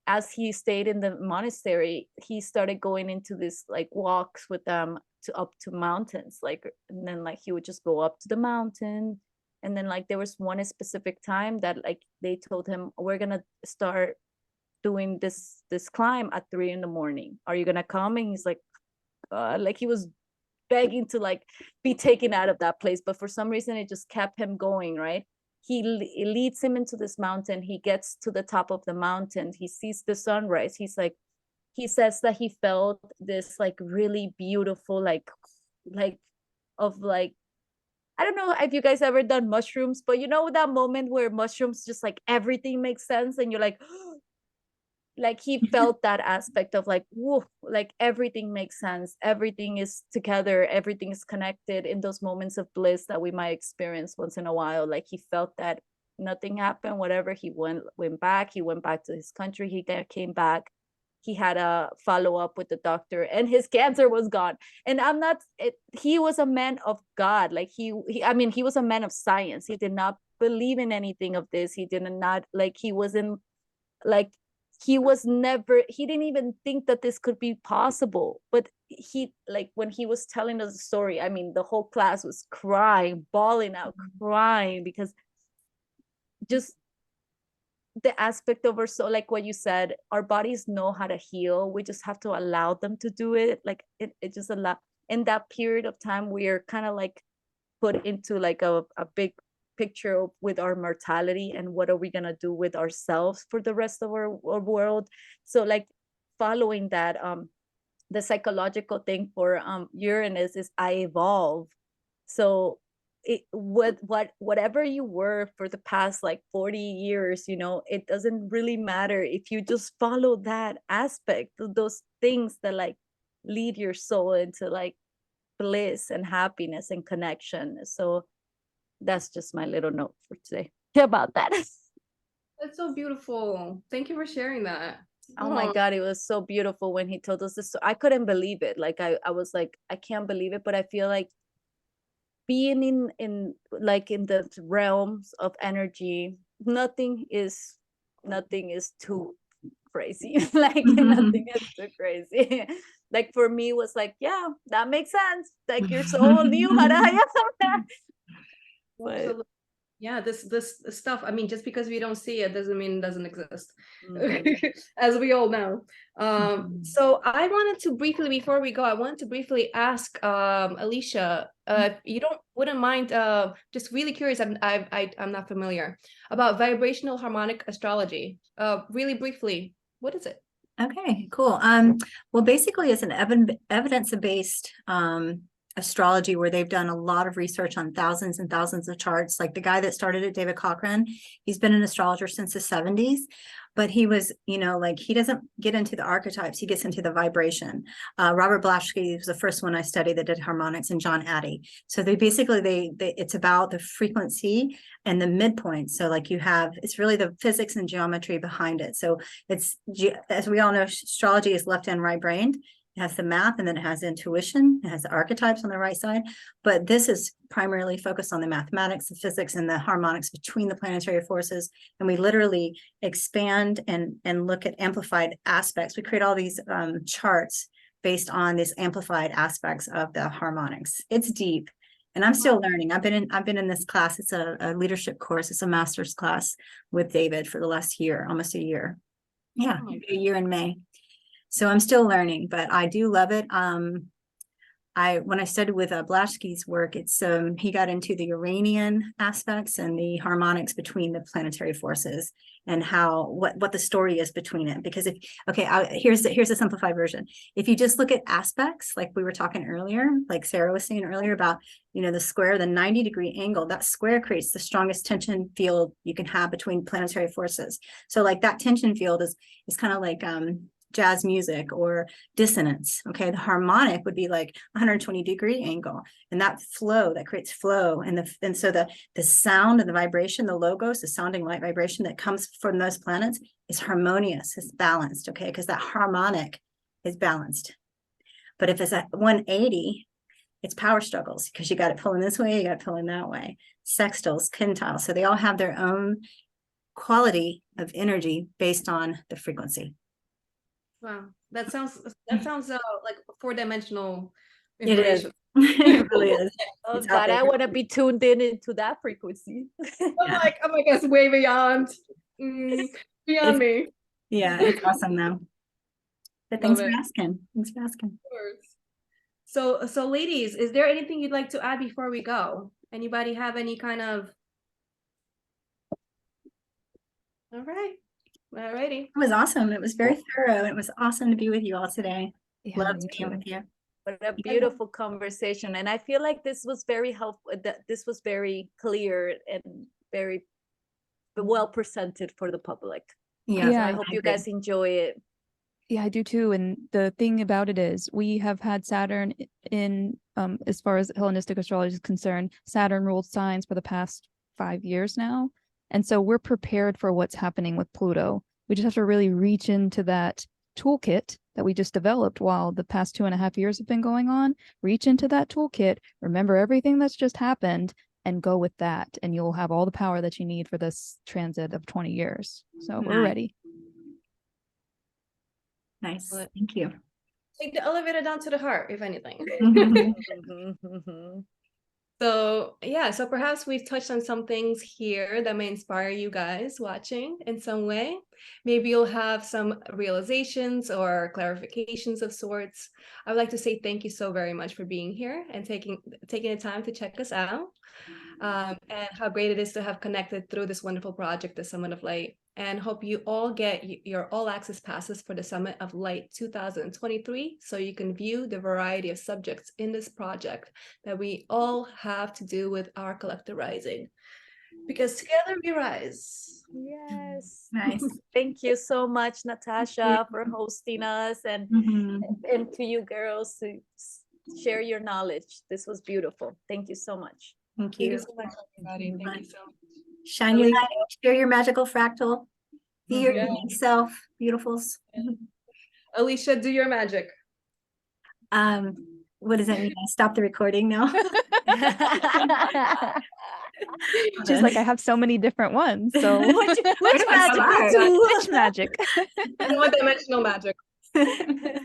as he stayed in the monastery, he started going into this like walks with them up to mountains. Like, and then like he would just go up to the mountain. And then like there was one specific time that like they told him, we're going to start doing this climb at 3 a.m. Are you gonna come? And he's like he was begging to like be taken out of that place, but for some reason it just kept him going, right? It leads him into this mountain. He gets to the top of the mountain. He sees the sunrise. He says that he felt this like really beautiful, like of like, I don't know if you guys ever done mushrooms, but you know that moment where mushrooms just like everything makes sense and you're like he felt that aspect of like, whoa, like everything makes sense. Everything is together. Everything is connected in those moments of bliss that we might experience once in a while. Like he felt that nothing happened, whatever. He went back. He went back to his country. He came back. He had a follow-up with the doctor and his cancer was gone. And he was a man of God. Like he was a man of science. He did not believe in anything of this. He didn't like, he wasn't like, he didn't even think that this could be possible. But he, like, when he was telling us the story, I mean, the whole class was crying, bawling out, crying, because just the aspect of our soul, like what you said, our bodies know how to heal. We just have to allow them to do it. Like it just allow, in that period of time, we are kind of like put into like a big picture with our mortality and what are we gonna do with ourselves for the rest of our world. So like following that, the psychological thing for Uranus is I evolve. So whatever you were for the past like 40 years, you know, it doesn't really matter if you just follow that aspect, those things that like lead your soul into like bliss and happiness and connection. So that's just my little note for today about that. That's so beautiful. Thank you for sharing that. Oh my God, it was so beautiful when he told us this. I couldn't believe it. Like I was like, I can't believe it, but I feel like being in like in the realms of energy, nothing is too crazy. Like nothing is too crazy. Like for me, it was like, yeah, that makes sense. Like your soul knew how to that. But yeah, this stuff, I mean, just because we don't see it doesn't mean it doesn't exist. Mhm. As we all know. So I wanted to briefly, before we go, I wanted to briefly ask Alisha, if you wouldn't mind, just really curious, I'm not familiar about vibrational harmonic astrology. Really briefly, what is it? Okay, cool. Well, basically it's an evidence-based astrology where they've done a lot of research on thousands and thousands of charts. Like the guy that started it, David Cochran, he's been an astrologer since the 70s, but he was, you know, like he doesn't get into the archetypes, he gets into the vibration. Robert Blaschke was the first one I studied that did harmonics, and John Addy. So they basically, it's about the frequency and the midpoint. So like you have, it's really the physics and geometry behind it. So it's, as we all know, astrology is left and right brained. It has the math, and then it has intuition. It has the archetypes on the right side. But this is primarily focused on the mathematics, the physics, and the harmonics between the planetary forces. And we literally expand and look at amplified aspects. We create all these charts based on these amplified aspects of the harmonics. It's deep. And I'm still learning. I've been in this class. It's a leadership course. It's a master's class with David for the last year, almost a year. Yeah, a year in May. So I'm still learning, but I do love it. When I studied with Blaschke's work, it's he got into the Uranian aspects and the harmonics between the planetary forces and how what the story is between it. Because here's a simplified version. If you just look at aspects, like we were talking earlier, like Sarah was saying earlier about, you know, the square, the 90-degree angle, that square creates the strongest tension field you can have between planetary forces. So like that tension field is kind of like jazz music or dissonance. Okay, the harmonic would be like 120-degree angle, and that creates flow, and so the sound and the vibration, the logos, the sounding light vibration that comes from those planets is harmonious, it's balanced. Okay, because that harmonic is balanced. But if it's at 180, it's power struggles, because you got it pulling this way, you got it pulling that way. Sextiles, quintiles, so they all have their own quality of energy based on the frequency. Wow, that sounds like 4-dimensional information. It is. It really is. Oh God, I want to be tuned into that frequency. I'm like, oh my gosh, way beyond, beyond me. Yeah, it's awesome though. But Love thanks for it. asking. Thanks for asking. So ladies, is there anything you'd like to add before we go? Anybody have any kind of? All right. All righty. It was awesome. It was very thorough. It was awesome to be with you all today. Yeah, Loved me being too. with you. What a beautiful conversation. And I feel like this was very helpful, that this was very clear and very well presented for the public. Yeah, So Yeah, I hope you guys enjoy it. Yeah, I do too. And the thing about it is we have had Saturn in as far as Hellenistic astrology is concerned, Saturn ruled signs for the past 5 years now. And so we're prepared for what's happening with Pluto. We just have to really reach into that toolkit that we just developed while the past 2.5 years have been going on. Reach into that toolkit, remember everything that's just happened, and go with that. And you'll have all the power that you need for this transit of 20 years. So we're Nice. ready. Nice. Thank you. Take the elevator down to the heart, if anything. Mhm. So yeah, so perhaps we've touched on some things here that may inspire you guys watching in some way. Maybe you'll have some realizations or clarifications of sorts. I would like to say thank you so very much for being here and taking the time to check us out. And how great it is to have connected through this wonderful project, the Summit of Light. And hope you all get your all access passes for the Summit of Light 2023, so you can view the variety of subjects in this project that we all have to do with our collective rising. Because together we rise. Yes. Nice. Thank you so much, Natasha, for hosting us, and to you girls to share your knowledge. This was beautiful. Thank you so much. Thank Thank you you. so much, everybody. Thank you so much. Shine your light, share your magical fractal. Be your Yeah. unique self, beautifuls. Alisha, do your magic. What does that mean? I stop the recording now. She's like, I have so many different ones. So Which Where's my magic? start? which magic? And one-dimensional magic.